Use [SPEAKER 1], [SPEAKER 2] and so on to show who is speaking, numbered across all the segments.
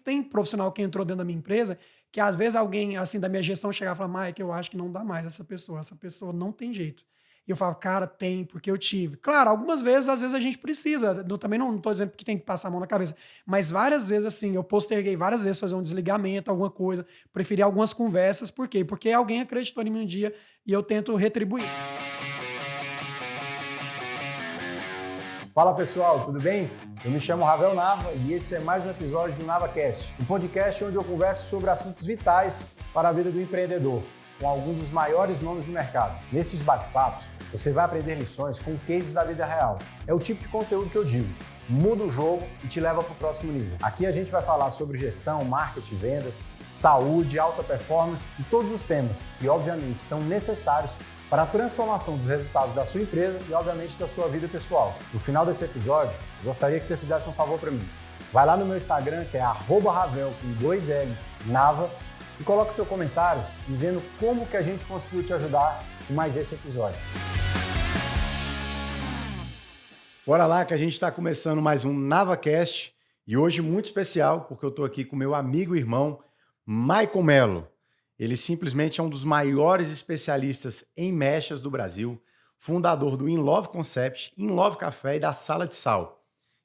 [SPEAKER 1] tem profissional que entrou dentro da minha empresa que às vezes alguém assim da minha gestão chegava e falava, Mike, eu acho que não dá mais essa pessoa não tem jeito. E eu falo, cara, tem, porque eu tive. Claro, algumas vezes, às vezes a gente precisa. Eu também não estou dizendo que tem que passar a mão na cabeça. Mas várias vezes, assim, eu posterguei várias vezes fazer um desligamento, alguma coisa. Preferi algumas conversas. Por quê? Porque alguém acreditou em mim um dia e eu tento retribuir.
[SPEAKER 2] Fala pessoal, tudo bem? Eu me chamo Ravel Nava e esse é mais um episódio do NavaCast, um podcast onde eu converso sobre assuntos vitais para a vida do empreendedor, com alguns dos maiores nomes do mercado. Nesses bate-papos, você vai aprender lições com cases da vida real. É o tipo de conteúdo que eu digo, muda o jogo e te leva para o próximo nível. Aqui a gente vai falar sobre gestão, marketing, vendas, saúde, alta performance e todos os temas que obviamente são necessários para a transformação dos resultados da sua empresa e, obviamente, da sua vida pessoal. No final desse episódio, eu gostaria que você fizesse um favor para mim. Vai lá no meu Instagram, que é @Ravel, com 2 L's, Nava, e coloque seu comentário dizendo como que a gente conseguiu te ajudar com mais esse episódio. Bora lá, que a gente está começando mais um NavaCast, e hoje muito especial, porque eu estou aqui com meu amigo e irmão, Maicon Melo. Ele simplesmente é um dos maiores especialistas em mechas do Brasil, fundador do In Love Concept, In Love Café e da Sala de Sal,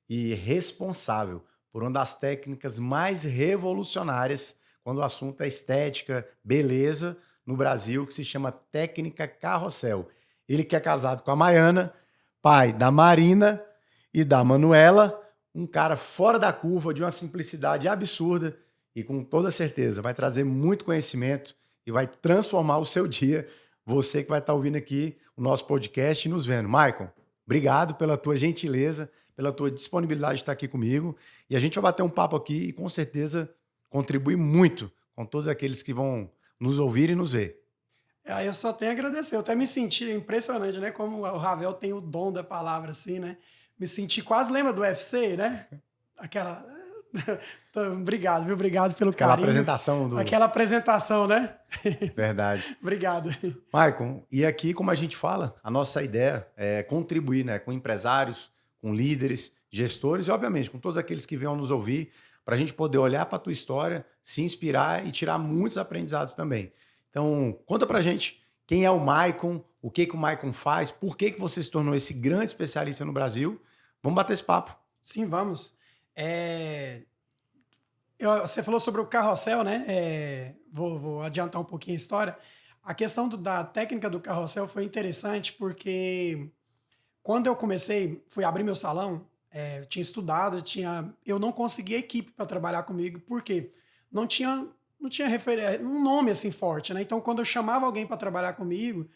[SPEAKER 2] e responsável por uma das técnicas mais revolucionárias quando o assunto é estética, beleza, no Brasil, que se chama técnica carrossel. Ele que é casado com a Maiana, pai da Marina e da Manuela, um cara fora da curva, de uma simplicidade absurda, e com toda certeza vai trazer muito conhecimento e vai transformar o seu dia. Você que vai estar ouvindo aqui o nosso podcast e nos vendo. Maicon, obrigado pela tua gentileza, pela tua disponibilidade de estar aqui comigo. E a gente vai bater um papo aqui e com certeza contribuir muito com todos aqueles que vão nos ouvir e nos ver.
[SPEAKER 1] Aí eu só tenho a agradecer. Eu até me senti impressionante, né? Como o Ravel tem o dom da palavra, assim, né? Me senti quase, lembra do UFC, né? Aquela. Então, obrigado, viu? Obrigado pelo
[SPEAKER 2] Aquela
[SPEAKER 1] carinho.
[SPEAKER 2] apresentação do...
[SPEAKER 1] Aquela apresentação, né?
[SPEAKER 2] Verdade.
[SPEAKER 1] Obrigado.
[SPEAKER 2] Maicon, e aqui, como a gente fala, a nossa ideia é contribuir, né, com empresários, com líderes, gestores e, obviamente, com todos aqueles que venham nos ouvir, para a gente poder olhar para a tua história, se inspirar e tirar muitos aprendizados também. Então, conta para a gente quem é o Maicon, o que o Maicon faz, por que você se tornou esse grande especialista no Brasil. Vamos bater esse papo.
[SPEAKER 1] Sim, vamos. Você falou sobre o carrossel, né? Vou adiantar um pouquinho a história. A questão da técnica do carrossel foi interessante porque quando eu comecei, fui abrir meu salão, eu tinha estudado, eu não conseguia equipe para trabalhar comigo, porque não tinha, um nome assim forte, né? Então, quando eu chamava alguém para trabalhar comigo,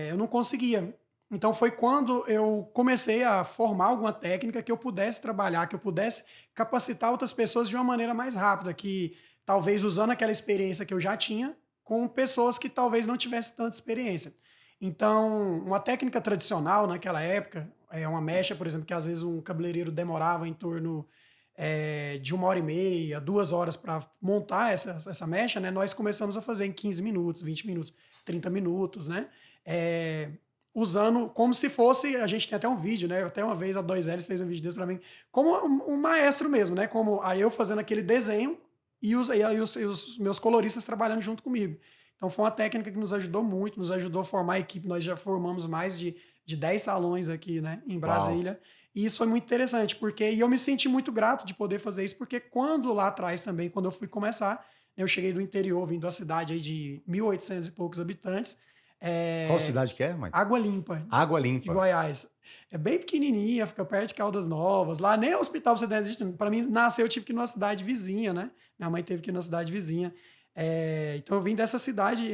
[SPEAKER 1] eu não conseguia. Então, foi quando eu comecei a formar alguma técnica que eu pudesse trabalhar, que eu pudesse capacitar outras pessoas de uma maneira mais rápida, que talvez usando aquela experiência que eu já tinha, com pessoas que talvez não tivessem tanta experiência. Então, uma técnica tradicional naquela época, uma mecha, por exemplo, que às vezes um cabeleireiro demorava em torno de 1h30, 2 horas para montar essa mecha, né? Nós começamos a fazer em 15 minutos, 20 minutos, 30 minutos, né? Usando como se fosse, a gente tem até um vídeo, né? Até uma vez a 2Ls fez um vídeo desse para mim, como um maestro mesmo, né? Como aí eu fazendo aquele desenho e os meus coloristas trabalhando junto comigo. Então foi uma técnica que nos ajudou muito, nos ajudou a formar a equipe. Nós já formamos mais de 10 salões aqui, né, em Brasília. Uau. E isso foi muito interessante, e eu me senti muito grato de poder fazer isso, porque quando lá atrás também, quando eu fui começar, eu cheguei do interior, vim da cidade aí de 1.800 e poucos habitantes.
[SPEAKER 2] Qual cidade que é, mãe?
[SPEAKER 1] Água Limpa.
[SPEAKER 2] Água Limpa.
[SPEAKER 1] De Goiás. É bem pequenininha, fica perto de Caldas Novas. Lá nem hospital você tem. Para mim, nascer eu tive que ir numa cidade vizinha, né? Minha mãe teve que ir numa cidade vizinha. Então eu vim dessa cidade,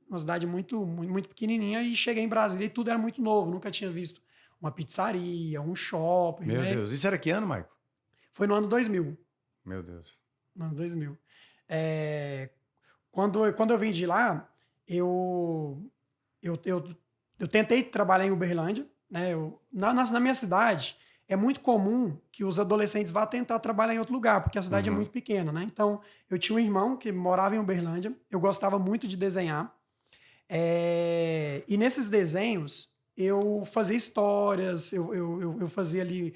[SPEAKER 1] uma cidade muito, muito, muito pequenininha, e cheguei em Brasília e tudo era muito novo. Nunca tinha visto uma pizzaria, um shopping.
[SPEAKER 2] Meu
[SPEAKER 1] né?
[SPEAKER 2] Deus. Isso era que ano, Maicon?
[SPEAKER 1] Foi no ano 2000.
[SPEAKER 2] Meu Deus.
[SPEAKER 1] No ano 2000. Quando eu vim de lá, eu tentei trabalhar em Uberlândia, né? Na minha cidade, é muito comum que os adolescentes vá tentar trabalhar em outro lugar, porque a cidade é muito pequena, né? Então, eu tinha um irmão que morava em Uberlândia, eu gostava muito de desenhar, e nesses desenhos, eu fazia histórias, eu fazia ali...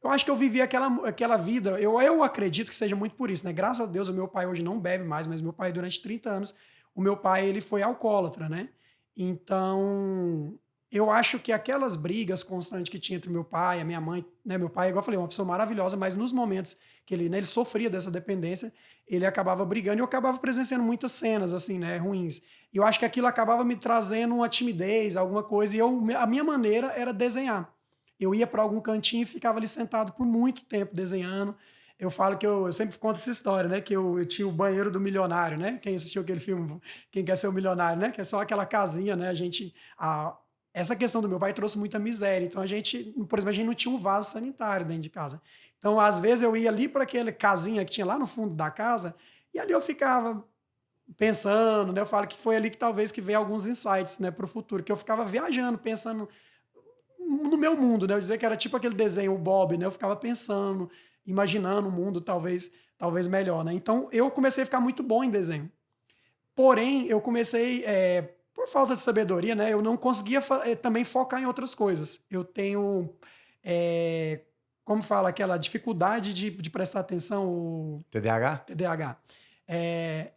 [SPEAKER 1] eu acho que eu vivi aquela vida, eu acredito que seja muito por isso, né? Graças a Deus, o meu pai hoje não bebe mais, mas meu pai, durante 30 anos, o meu pai, ele foi alcoólatra, né? Então, eu acho que aquelas brigas constantes que tinha entre meu pai e a minha mãe, né? Meu pai, igual eu falei, é uma pessoa maravilhosa, mas nos momentos que ele, né, ele sofria dessa dependência, ele acabava brigando e eu acabava presenciando muitas cenas, assim, né, ruins. E eu acho que aquilo acabava me trazendo uma timidez, alguma coisa, e a minha maneira era desenhar. Eu ia para algum cantinho e ficava ali sentado por muito tempo desenhando. Eu falo que eu sempre conto essa história, né? Que eu tinha o banheiro do milionário, né? Quem assistiu aquele filme, Quem Quer Ser o Milionário, né? Que é só aquela casinha, né? Essa questão do meu pai trouxe muita miséria. Então a gente, por exemplo, a gente não tinha um vaso sanitário dentro de casa. Então, às vezes, eu ia ali para aquela casinha que tinha lá no fundo da casa, e ali eu ficava pensando, né? Eu falo que foi ali que talvez que veio alguns insights, né, para o futuro, que eu ficava viajando, pensando no meu mundo, né? Eu dizer que era tipo aquele desenho, o Bob, né? Eu ficava pensando, imaginando um mundo talvez melhor, né? Então eu comecei a ficar muito bom em desenho. Porém, eu comecei, por falta de sabedoria, né? Eu não conseguia também focar em outras coisas. Eu tenho, é, como fala, aquela dificuldade de prestar atenção, o
[SPEAKER 2] TDAH?
[SPEAKER 1] TDAH. É,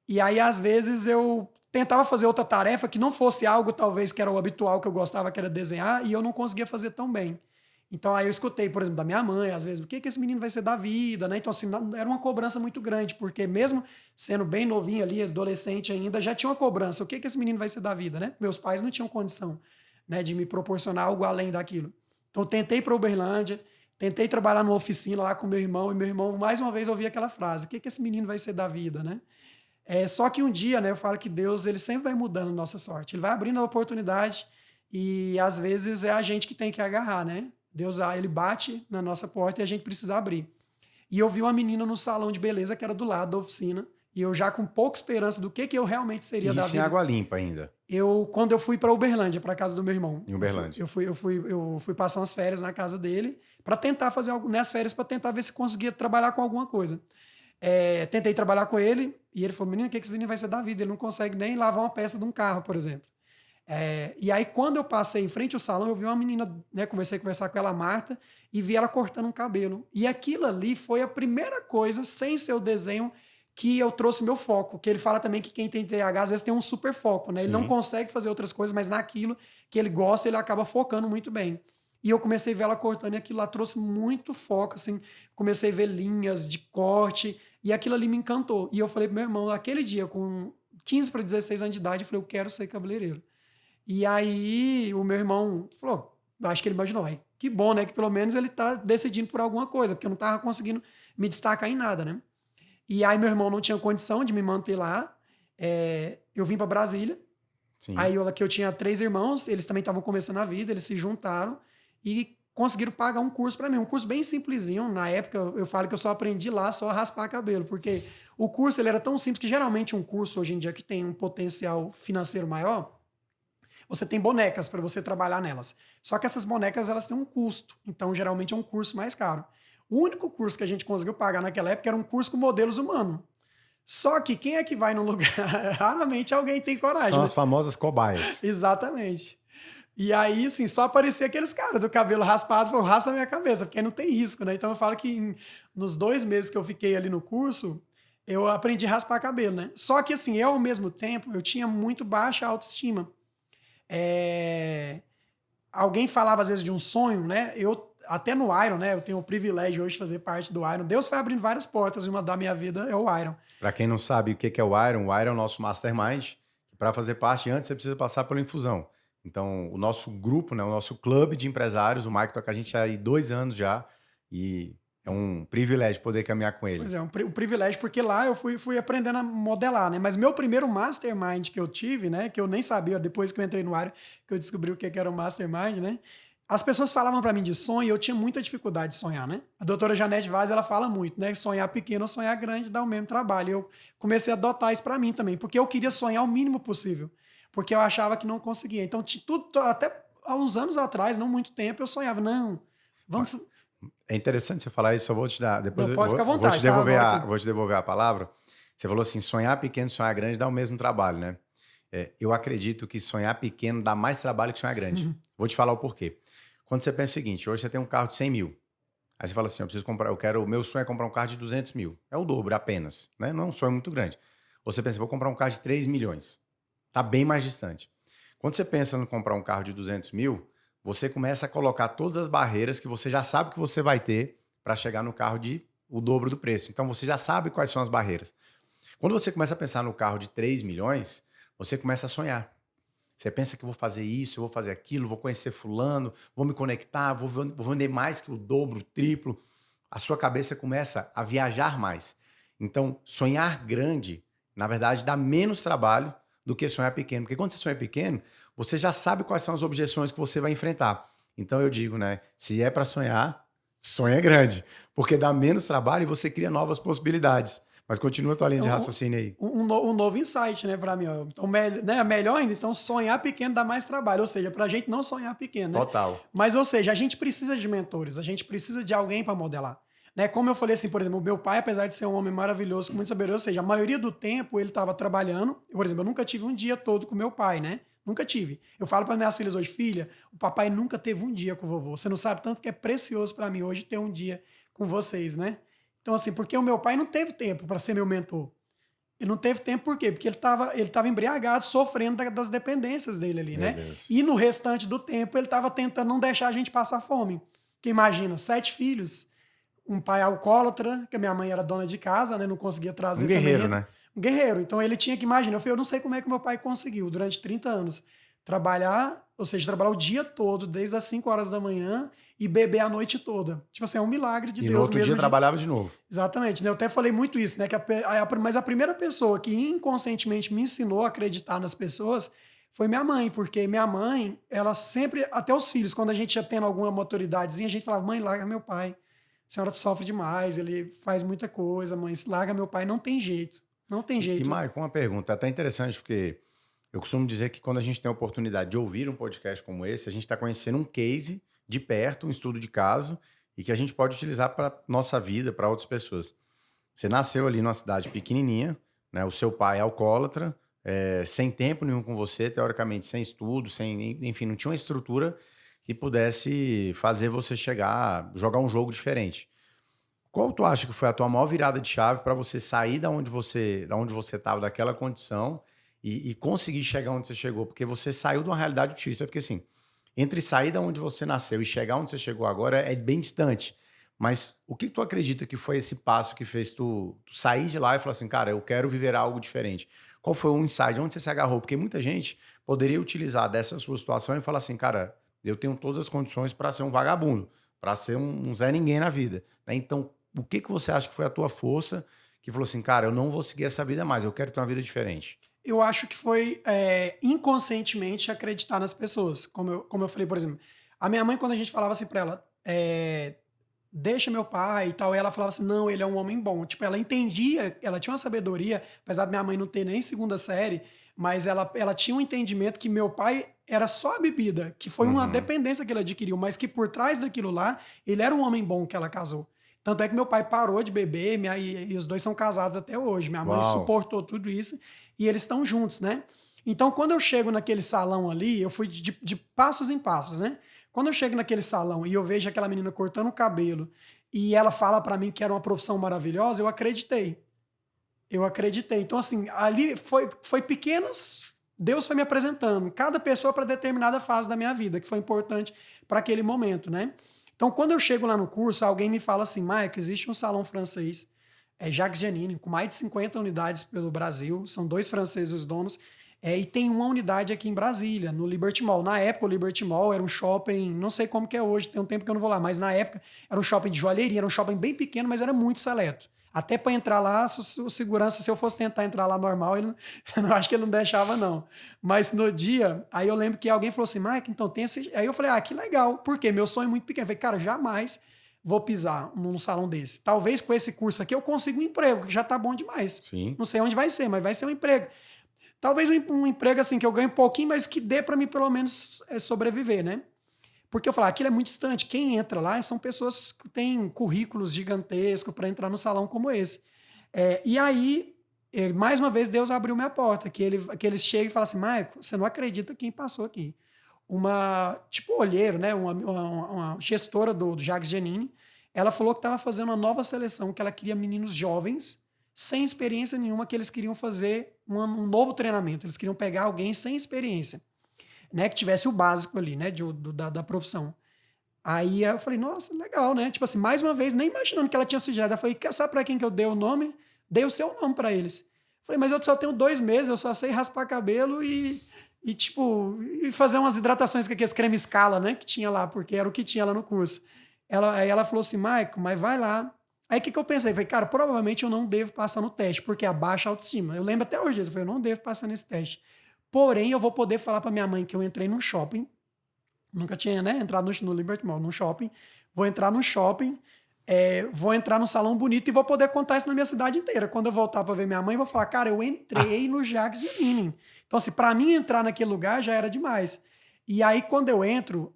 [SPEAKER 1] e aí, às vezes, eu tentava fazer outra tarefa que não fosse algo, talvez, que era o habitual que eu gostava, que era desenhar, e eu não conseguia fazer tão bem. Então, aí eu escutei, por exemplo, da minha mãe, às vezes, o que esse menino vai ser da vida, né? Então, assim, era uma cobrança muito grande, porque mesmo sendo bem novinho ali, adolescente ainda, já tinha uma cobrança. O que esse menino vai ser da vida, né? Meus pais não tinham condição, né, de me proporcionar algo além daquilo. Então, eu tentei para Uberlândia, tentei trabalhar numa oficina lá com meu irmão, e meu irmão, mais uma vez, ouvia aquela frase: o que esse menino vai ser da vida, né? Só que um dia, né, eu falo que Deus, ele sempre vai mudando a nossa sorte. Ele vai abrindo a oportunidade e às vezes é a gente que tem que agarrar, né? Deus, ele bate na nossa porta e a gente precisa abrir. E eu vi uma menina no salão de beleza que era do lado da oficina, e eu já com pouca esperança do que eu realmente seria
[SPEAKER 2] E
[SPEAKER 1] da
[SPEAKER 2] isso em
[SPEAKER 1] vida.
[SPEAKER 2] Água Limpa ainda,
[SPEAKER 1] Quando eu fui para Uberlândia, para casa do meu irmão,
[SPEAKER 2] em Uberlândia.
[SPEAKER 1] eu fui passar umas férias na casa dele para tentar fazer algo nessas férias, para tentar ver se conseguia trabalhar com alguma coisa. Tentei trabalhar com ele e ele falou: menino, o que esse menino vai ser da vida? Ele não consegue nem lavar uma peça de um carro, por exemplo. E aí, quando eu passei em frente ao salão, eu vi uma menina, né? Comecei a conversar com ela, Marta, e vi ela cortando um cabelo. E aquilo ali foi a primeira coisa, sem ser o desenho, que eu trouxe meu foco. Que ele fala também que quem tem TDAH às vezes tem um super foco, né? Ele não
[SPEAKER 2] Sim.
[SPEAKER 1] consegue fazer outras coisas, mas naquilo que ele gosta, ele acaba focando muito bem. E eu comecei a ver ela cortando e aquilo lá trouxe muito foco, assim. Comecei a ver linhas de corte e aquilo ali me encantou. E eu falei pro meu irmão, aquele dia, com 15 para 16 anos de idade, eu falei: eu quero ser cabeleireiro. E aí o meu irmão falou, acho que ele imaginou, que bom, né? Que pelo menos ele tá decidindo por alguma coisa, porque eu não tava conseguindo me destacar em nada, né? E aí meu irmão não tinha condição de me manter lá. Eu vim para Brasília.
[SPEAKER 2] Sim.
[SPEAKER 1] Aí que eu tinha 3 irmãos, eles também estavam começando a vida, eles se juntaram e conseguiram pagar um curso para mim, um curso bem simplesinho. Na época eu falo que eu só aprendi lá só a raspar cabelo, porque o curso ele era tão simples que geralmente um curso hoje em dia que tem um potencial financeiro maior, você tem bonecas para você trabalhar nelas. Só que essas bonecas elas têm um custo, então geralmente é um curso mais caro. O único curso que a gente conseguiu pagar naquela época era um curso com modelos humanos. Só que quem é que vai no lugar? Raramente alguém tem coragem.
[SPEAKER 2] São
[SPEAKER 1] né?
[SPEAKER 2] as famosas cobaias.
[SPEAKER 1] Exatamente. E aí, assim, só aparecia aqueles caras do cabelo raspado, falou, raspa a minha cabeça, porque não tem risco, né? Então eu falo que nos 2 meses que eu fiquei ali no curso, eu aprendi a raspar cabelo, né? Só que assim, eu ao mesmo tempo, eu tinha muito baixa autoestima. Alguém falava às vezes de um sonho, né? Até no Iron, né? Eu tenho o privilégio hoje de fazer parte do Iron. Deus foi abrindo várias portas e uma da minha vida é o Iron.
[SPEAKER 2] Para quem não sabe o que é o Iron é o nosso mastermind. Para fazer parte antes, você precisa passar pela infusão. Então, o nosso grupo, né, o nosso clube de empresários, o Mike está com a gente há 2 anos já, e é um privilégio poder caminhar com ele.
[SPEAKER 1] Pois é, um privilégio, porque lá eu fui aprendendo a modelar, né? Mas meu primeiro mastermind que eu tive, né? Que eu nem sabia, depois que eu entrei no Iron, que eu descobri o que era o mastermind, né? As pessoas falavam para mim de sonho e eu tinha muita dificuldade de sonhar, né? A doutora Janete Vaz, ela fala muito, né? Sonhar pequeno ou sonhar grande dá o mesmo trabalho. Eu comecei a adotar isso para mim também, porque eu queria sonhar o mínimo possível, porque eu achava que não conseguia. Então, tudo, até há uns anos atrás, não muito tempo, eu sonhava, não, vamos...
[SPEAKER 2] É interessante você falar isso, eu vou te dar... Depois
[SPEAKER 1] Não, pode ficar à vontade,
[SPEAKER 2] vou te devolver a palavra. Você falou assim, sonhar pequeno e sonhar grande dá o mesmo trabalho, né? Eu acredito que sonhar pequeno dá mais trabalho que sonhar grande. Vou te falar o porquê. Quando você pensa o seguinte, hoje você tem um carro de 100 mil. Aí você fala assim, eu preciso comprar, o meu sonho é comprar um carro de 200 mil. É o dobro apenas, né? Não é um sonho muito grande. Ou você pensa, vou comprar um carro de 3 milhões. Tá bem mais distante. Quando você pensa em comprar um carro de 200 mil, você começa a colocar todas as barreiras que você já sabe que você vai ter para chegar no carro de o dobro do preço. Então você já sabe quais são as barreiras. Quando você começa a pensar no carro de 3 milhões, você começa a sonhar. Você pensa que eu vou fazer isso, eu vou fazer aquilo, vou conhecer fulano, vou me conectar, vou vender mais que o dobro, o triplo. A sua cabeça começa a viajar mais. Então, sonhar grande, na verdade, dá menos trabalho do que sonhar pequeno. Porque quando você sonha pequeno, você já sabe quais são as objeções que você vai enfrentar. Então eu digo, né? Se é para sonhar, sonha grande. Porque dá menos trabalho e você cria novas possibilidades. Mas continua a tua linha de raciocínio aí.
[SPEAKER 1] Um novo insight, né, para mim. Ó. Então, né, melhor ainda, então sonhar pequeno dá mais trabalho. Ou seja, para a gente não sonhar pequeno, né?
[SPEAKER 2] Total.
[SPEAKER 1] Mas, ou seja, a gente precisa de mentores, a gente precisa de alguém para modelar. Né? Como eu falei assim, por exemplo, o meu pai, apesar de ser um homem maravilhoso, com muita sabedoria, ou seja, a maioria do tempo ele estava trabalhando. Por exemplo, eu nunca tive um dia todo com meu pai, né? Nunca tive. Eu falo para minhas filhas hoje, filha, o papai nunca teve um dia com o vovô. Você não sabe tanto que é precioso para mim hoje ter um dia com vocês, né? Então, assim, porque o meu pai não teve tempo para ser meu mentor. Ele não teve tempo por quê? Porque ele tava embriagado, sofrendo das dependências dele ali,
[SPEAKER 2] Meu
[SPEAKER 1] né?
[SPEAKER 2] Deus.
[SPEAKER 1] E no restante do tempo ele estava tentando não deixar a gente passar fome. Porque imagina, 7 filhos, um pai alcoólatra, que a minha mãe era dona de casa, né? Não conseguia trazer
[SPEAKER 2] Um guerreiro,
[SPEAKER 1] também.
[SPEAKER 2] né?
[SPEAKER 1] Um guerreiro. Então ele tinha que imaginar. Eu não sei como é que meu pai conseguiu, durante 30 anos, trabalhar, ou seja, trabalhar o dia todo, desde as 5 horas da manhã e beber a noite toda. Tipo assim, é um milagre de
[SPEAKER 2] E
[SPEAKER 1] Deus
[SPEAKER 2] no outro
[SPEAKER 1] mesmo.
[SPEAKER 2] dia trabalhava de novo.
[SPEAKER 1] Exatamente, né? Eu até falei muito isso, né? Mas a primeira pessoa que inconscientemente me ensinou a acreditar nas pessoas foi minha mãe, porque minha mãe, ela sempre, até os filhos, quando a gente ia tendo alguma maturidade, a gente falava, mãe, larga meu pai. A senhora sofre demais, ele faz muita coisa, mãe, larga meu pai, não tem jeito. Não tem
[SPEAKER 2] E
[SPEAKER 1] jeito.
[SPEAKER 2] Maicon, uma pergunta até interessante, porque eu costumo dizer que quando a gente tem a oportunidade de ouvir um podcast como esse, a gente está conhecendo um case de perto, um estudo de caso, e que a gente pode utilizar para nossa vida, para outras pessoas. Você nasceu ali numa cidade pequenininha, né? O seu pai é alcoólatra, sem tempo nenhum com você, teoricamente sem estudo, enfim, não tinha uma estrutura que pudesse fazer você chegar, jogar um jogo diferente. Qual tu acha que foi a tua maior virada de chave para você sair da onde você estava, daquela condição e conseguir chegar onde você chegou? Porque você saiu de uma realidade difícil. É porque assim, entre sair da onde você nasceu e chegar onde você chegou agora é bem distante. Mas o que tu acredita que foi esse passo que fez tu sair de lá e falar assim, cara, eu quero viver algo diferente? Qual foi o insight? Onde você se agarrou? Porque muita gente poderia utilizar dessa sua situação e falar assim, cara, eu tenho todas as condições para ser um vagabundo, para ser um Zé Ninguém na vida, né? Então, o que você acha que foi a tua força que falou assim, cara, eu não vou seguir essa vida mais, eu quero ter uma vida diferente?
[SPEAKER 1] Eu acho que foi inconscientemente acreditar nas pessoas. Como eu falei, por exemplo, a minha mãe, quando a gente falava assim pra ela, deixa meu pai e tal, e ela falava assim, não, ele é um homem bom. Tipo, ela entendia, ela tinha uma sabedoria, apesar de minha mãe não ter nem segunda série, mas ela tinha um entendimento que meu pai era só a bebida, que foi uma dependência que ele adquiriu, mas que por trás daquilo lá, ele era um homem bom que ela casou. Tanto é que meu pai parou de beber e os dois são casados até hoje. Minha mãe
[SPEAKER 2] Uau.
[SPEAKER 1] suportou tudo isso e eles estão juntos, né? Então, quando eu chego naquele salão ali, eu fui de passos em passos, né? Quando eu chego naquele salão e eu vejo aquela menina cortando o cabelo e ela fala pra mim que era uma profissão maravilhosa, eu acreditei. Eu acreditei. Então, assim, ali foi pequenas. Deus foi me apresentando, cada pessoa para determinada fase da minha vida, que foi importante para aquele momento, né? Então, quando eu chego lá no curso, alguém me fala assim, Maico, existe um salão francês, Jacques Janine, com mais de 50 unidades pelo Brasil, são 2 franceses os donos, e tem uma unidade aqui em Brasília, no Liberty Mall. Na época, o Liberty Mall era um shopping, não sei como que é hoje, tem um tempo que eu não vou lá, mas na época era um shopping de joalheria, era um shopping bem pequeno, mas era muito seleto. Até para entrar lá, o segurança, se eu fosse tentar entrar lá normal, eu não acho que ele não deixava, não. Mas no dia, aí eu lembro que alguém falou assim, Mike, então tem esse... Aí eu falei, que legal. Por quê? Meu sonho é muito pequeno. Eu falei, cara, jamais vou pisar num salão desse. Talvez com esse curso aqui eu consiga um emprego, que já tá bom demais.
[SPEAKER 2] Sim.
[SPEAKER 1] Não sei onde vai ser, mas vai ser um emprego. Talvez um emprego assim, que eu ganhe um pouquinho, mas que dê para mim pelo menos sobreviver, né? Porque eu falo, aquilo é muito distante. Quem entra lá são pessoas que têm currículos gigantescos para entrar num salão como esse. E aí, mais uma vez, Deus abriu minha porta. Que eles chegam e falam assim, Maico, você não acredita quem passou aqui. Uma, tipo, olheiro, né? Uma gestora do Jacques Janine. ela falou que estava fazendo uma nova seleção, que ela queria meninos jovens, sem experiência nenhuma, que eles queriam fazer um novo treinamento. Eles queriam pegar alguém sem experiência, né? Que tivesse o básico ali, né? Da profissão. Aí eu falei, nossa, legal, né? Tipo assim, mais uma vez, nem imaginando que ela tinha sugerido. Ela falou, quer saber pra quem que eu dei o nome? Dei o seu nome pra eles. Falei, mas eu só tenho 2 meses, eu só sei raspar cabelo e fazer umas hidratações com aqueles creme escala, né? Que tinha lá, porque era o que tinha lá no curso. Aí ela falou assim, Maico, mas vai lá. Aí o que eu pensei? Falei, cara, provavelmente eu não devo passar no teste, porque é baixa autoestima. Eu lembro até hoje disso, eu falei, eu não devo passar nesse teste. Porém, eu vou poder falar pra minha mãe que eu entrei num shopping, nunca tinha, né, entrado no Liberty Mall, num shopping. Vou entrar no shopping, vou entrar num salão bonito e vou poder contar isso na minha cidade inteira. Quando eu voltar para ver minha mãe, eu vou falar, cara, eu entrei no Jacques Giannini. Então, assim, para mim entrar naquele lugar já era demais. E aí, quando eu entro,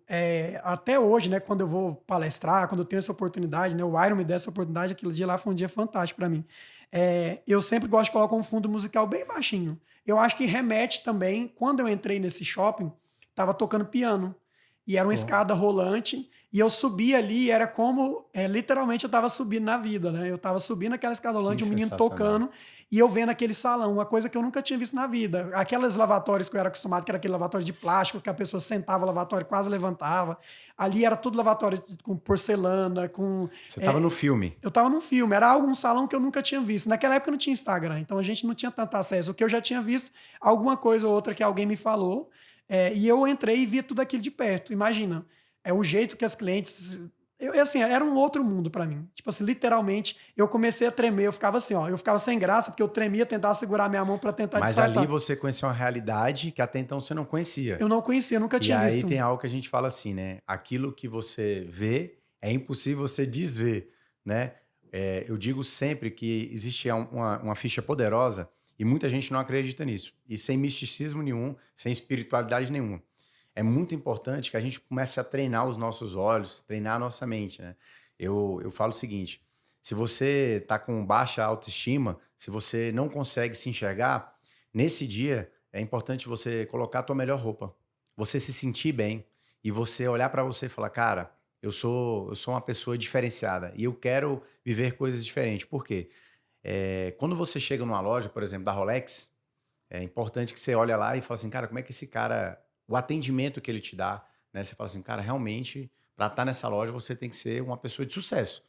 [SPEAKER 1] até hoje, né, quando eu vou palestrar, quando eu tenho essa oportunidade, né, o Iron me deu essa oportunidade, aquele dia lá foi um dia fantástico para mim. Eu sempre gosto de colocar um fundo musical bem baixinho. Eu acho que remete também, quando eu entrei nesse shopping, tava tocando piano. E era uma escada rolante, e eu subia ali, e era como, literalmente, eu estava subindo na vida, né? Eu estava subindo aquela escada rolante, um menino tocando, e eu vendo aquele salão, uma coisa que eu nunca tinha visto na vida. Aquelas lavatórios que eu era acostumado, que era aquele lavatório de plástico, que a pessoa sentava no lavatório, quase levantava. Ali era tudo lavatório com porcelana, com...
[SPEAKER 2] Você estava no filme.
[SPEAKER 1] Eu estava num filme, era um salão que eu nunca tinha visto. Naquela época não tinha Instagram, então a gente não tinha tanto acesso. O que eu já tinha visto, alguma coisa ou outra que alguém me falou, e eu entrei e via tudo aquilo de perto. Imagina, o jeito que as clientes... assim, era um outro mundo para mim. Tipo assim, literalmente, eu comecei a tremer. Eu ficava assim, ó. Eu ficava sem graça, porque eu tremia, tentava segurar minha mão para tentar disfarçar.
[SPEAKER 2] Mas ali você conheceu uma realidade que até então você não conhecia.
[SPEAKER 1] Eu não conhecia, nunca tinha visto.
[SPEAKER 2] E aí tem algo que a gente fala assim, né? Aquilo que você vê, é impossível você desver, né? Eu digo sempre que existe uma ficha poderosa e muita gente não acredita nisso. E sem misticismo nenhum, sem espiritualidade nenhuma. É muito importante que a gente comece a treinar os nossos olhos, treinar a nossa mente, né? Eu falo o seguinte, se você está com baixa autoestima, se você não consegue se enxergar, nesse dia é importante você colocar a tua melhor roupa, você se sentir bem e você olhar para você e falar, cara, eu sou uma pessoa diferenciada e eu quero viver coisas diferentes. Por quê? Quando você chega numa loja, por exemplo, da Rolex, é importante que você olhe lá e fale assim, cara, como é que esse cara, o atendimento que ele te dá, né? Você fala assim, cara, realmente, para estar nessa loja, você tem que ser uma pessoa de sucesso.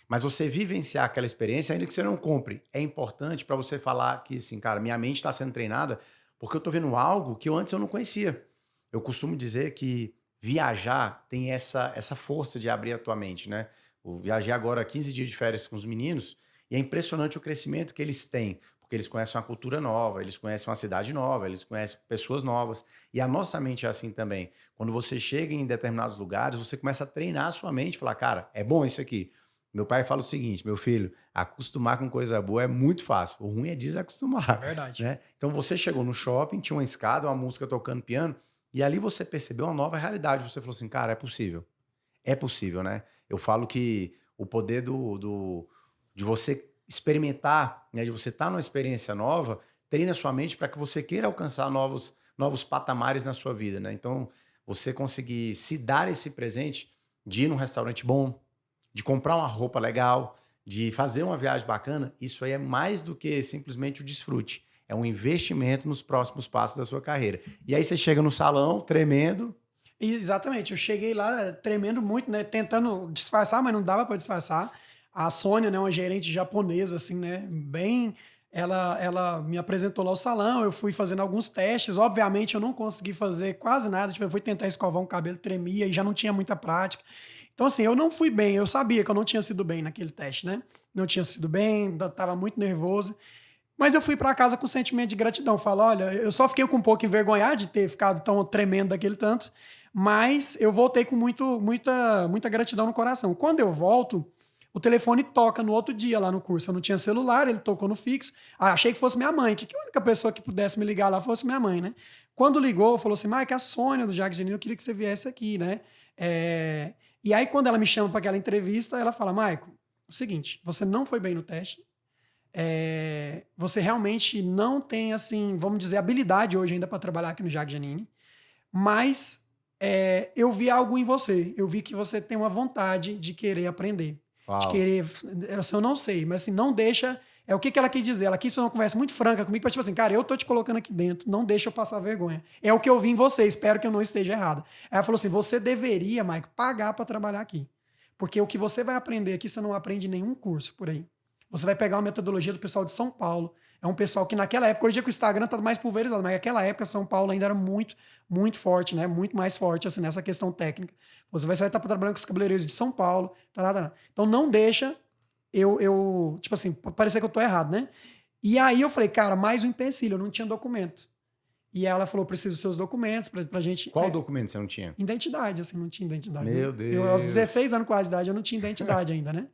[SPEAKER 2] Mas você vivenciar aquela experiência, ainda que você não compre, é importante para você falar que, assim, cara, minha mente está sendo treinada porque eu estou vendo algo que antes eu não conhecia. Eu costumo dizer que viajar tem essa força de abrir a tua mente, né? Eu viajei agora 15 dias de férias com os meninos e é impressionante o crescimento que eles têm, porque eles conhecem uma cultura nova, eles conhecem uma cidade nova, eles conhecem pessoas novas. E a nossa mente é assim também. Quando você chega em determinados lugares, você começa a treinar a sua mente, falar, cara, é bom isso aqui. Meu pai fala o seguinte, meu filho, acostumar com coisa boa é muito fácil. O ruim é desacostumar.
[SPEAKER 1] É verdade.
[SPEAKER 2] Né? Então você chegou no shopping, tinha uma escada, uma música tocando piano, e ali você percebeu uma nova realidade. Você falou assim, cara, é possível. É possível, né? Eu falo que o poder de você experimentar, né, de você estar numa experiência nova, treina a sua mente para que você queira alcançar novos patamares na sua vida, né? Então, você conseguir se dar esse presente de ir num restaurante bom, de comprar uma roupa legal, de fazer uma viagem bacana, isso aí é mais do que simplesmente o desfrute. É um investimento nos próximos passos da sua carreira. E aí você chega no salão, tremendo.
[SPEAKER 1] Exatamente, eu cheguei lá tremendo muito, né? Tentando disfarçar, mas não dava para disfarçar. A Sônia, né, uma gerente japonesa, assim, né? Ela me apresentou lá o salão, eu fui fazendo alguns testes. Obviamente, eu não consegui fazer quase nada. Tipo, eu fui tentar escovar um cabelo, tremia e já não tinha muita prática. Então, assim, eu não fui bem. Eu sabia que eu não tinha sido bem naquele teste, né? Não tinha sido bem, estava muito nervoso. Mas eu fui para casa com sentimento de gratidão. Falo, olha, eu só fiquei com um pouco envergonhado de ter ficado tão tremendo daquele tanto, mas eu voltei com muita gratidão no coração. Quando eu volto, o telefone toca no outro dia lá no curso. Eu não tinha celular, ele tocou no fixo. Achei que fosse minha mãe, que a única pessoa que pudesse me ligar lá fosse minha mãe, né? Quando ligou, falou assim, Mike, a Sônia do Jacques Giannini, eu queria que você viesse aqui, né? E aí, quando ela me chama para aquela entrevista, ela fala, Maico, o seguinte, você não foi bem no teste, você realmente não tem, assim, vamos dizer, habilidade hoje ainda para trabalhar aqui no Jacques Giannini, mas eu vi algo em você, eu vi que você tem uma vontade de querer aprender. de
[SPEAKER 2] Uau.
[SPEAKER 1] querer... Assim, eu não sei, mas assim, não deixa... É o que que ela quis dizer. Ela quis fazer uma conversa muito franca comigo, para tipo assim, cara, eu tô te colocando aqui dentro, não deixa eu passar vergonha. É o que eu vi em você, espero que eu não esteja errado. Aí ela falou assim, você deveria, Mike, pagar para trabalhar aqui. Porque o que você vai aprender aqui, você não aprende em nenhum curso por aí. Você vai pegar uma metodologia do pessoal de São Paulo. É um pessoal que naquela época, hoje em dia que o Instagram tá mais pulverizado, mas naquela época São Paulo ainda era muito, muito forte, né? Muito mais forte, assim, nessa questão técnica. Você vai estar trabalhando com os cabeleireiros de São Paulo, tá. Então não deixa tipo assim, pode parecer que eu tô errado, né? E aí eu falei, cara, mais um empecilho, eu não tinha documento. E ela falou, preciso dos seus documentos pra gente...
[SPEAKER 2] Qual documento você não tinha?
[SPEAKER 1] Identidade, assim, não tinha identidade.
[SPEAKER 2] Meu
[SPEAKER 1] Né?
[SPEAKER 2] Deus.
[SPEAKER 1] Eu, aos 16 anos quase de idade, eu não tinha identidade ainda, né?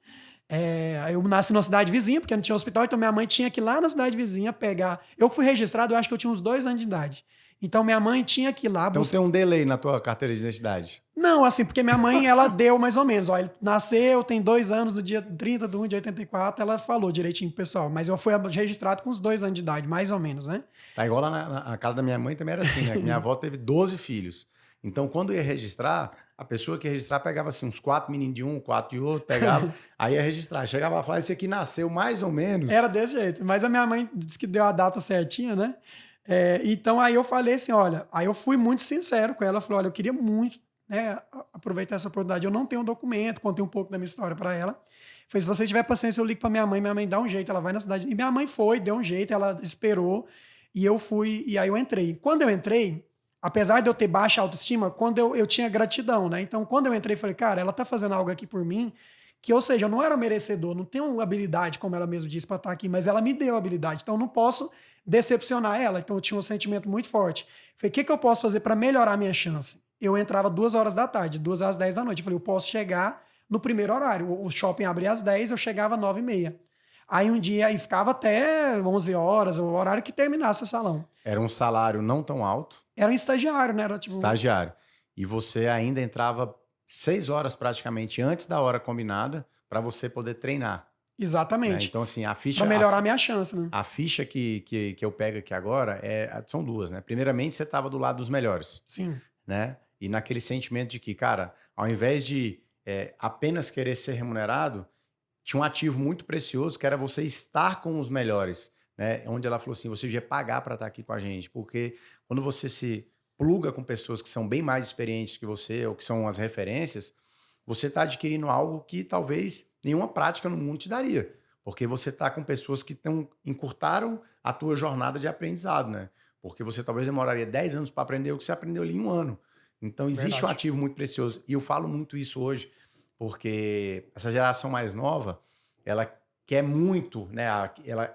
[SPEAKER 1] Eu nasci numa cidade vizinha, porque não tinha hospital, então minha mãe tinha que ir lá na cidade vizinha pegar... Eu fui registrado, eu acho que eu tinha uns 2 anos de idade. Então minha mãe tinha que ir lá...
[SPEAKER 2] Então tem um delay na tua carteira de identidade.
[SPEAKER 1] Não, assim, porque minha mãe, ela deu mais ou menos. Ó, ele nasceu, tem 2 anos, no dia 30 de 1 de 84, ela falou direitinho pro pessoal. Mas eu fui registrado com uns 2 anos de idade, mais ou menos, né?
[SPEAKER 2] Tá igual lá na casa da minha mãe também era assim, né? Minha avó teve 12 filhos. Então, quando ia registrar, a pessoa que ia registrar pegava assim, uns 4 meninos de um, 4 de outro, pegava, aí ia registrar. Chegava lá e falava, esse aqui nasceu mais ou menos.
[SPEAKER 1] Era desse jeito. Mas a minha mãe disse que deu a data certinha, né? Então aí eu falei assim, olha, aí eu fui muito sincero com ela, falei, olha, eu queria muito, né, aproveitar essa oportunidade, eu não tenho um documento, contei um pouco da minha história para ela. Falei, se você tiver paciência, eu ligo para minha mãe dá um jeito, ela vai na cidade. E minha mãe foi, deu um jeito, ela esperou, e eu fui, e aí eu entrei. Quando eu entrei, apesar de eu ter baixa autoestima, quando eu tinha gratidão, né? Então, quando eu entrei, falei, cara, ela tá fazendo algo aqui por mim, que, ou seja, eu não era merecedor, não tenho habilidade, como ela mesmo disse, para estar aqui, mas ela me deu habilidade, então eu não posso decepcionar ela. Então eu tinha um sentimento muito forte. Falei, o que, que eu posso fazer para melhorar a minha chance? Eu entrava 2 horas da tarde, 2 às 10 da noite. Eu falei, eu posso chegar no primeiro horário. O shopping abria às 10, eu chegava às 9h30. Aí um dia aí ficava até 11 horas, o horário que terminasse o salão.
[SPEAKER 2] Era um salário não tão alto.
[SPEAKER 1] Era um estagiário, né? Era tipo...
[SPEAKER 2] Estagiário. E você ainda entrava 6 horas praticamente antes da hora combinada para você poder treinar.
[SPEAKER 1] Exatamente.
[SPEAKER 2] Né? Então, assim, a ficha...
[SPEAKER 1] Para melhorar a minha chance, né?
[SPEAKER 2] A ficha que eu pego aqui agora são 2, né? Primeiramente, você estava do lado dos melhores.
[SPEAKER 1] Sim.
[SPEAKER 2] Né? E naquele sentimento de que, cara, ao invés de apenas querer ser remunerado, tinha um ativo muito precioso que era você estar com os melhores. Né? Onde ela falou assim, você devia pagar para estar aqui com a gente. Porque quando você se pluga com pessoas que são bem mais experientes que você ou que são as referências, você está adquirindo algo que talvez nenhuma prática no mundo te daria. Porque você está com pessoas que encurtaram a tua jornada de aprendizado, né? Porque você talvez demoraria 10 anos para aprender o que você aprendeu ali em 1 ano. Então, existe um ativo muito precioso. E eu falo muito isso hoje, porque essa geração mais nova, ela quer muito, né?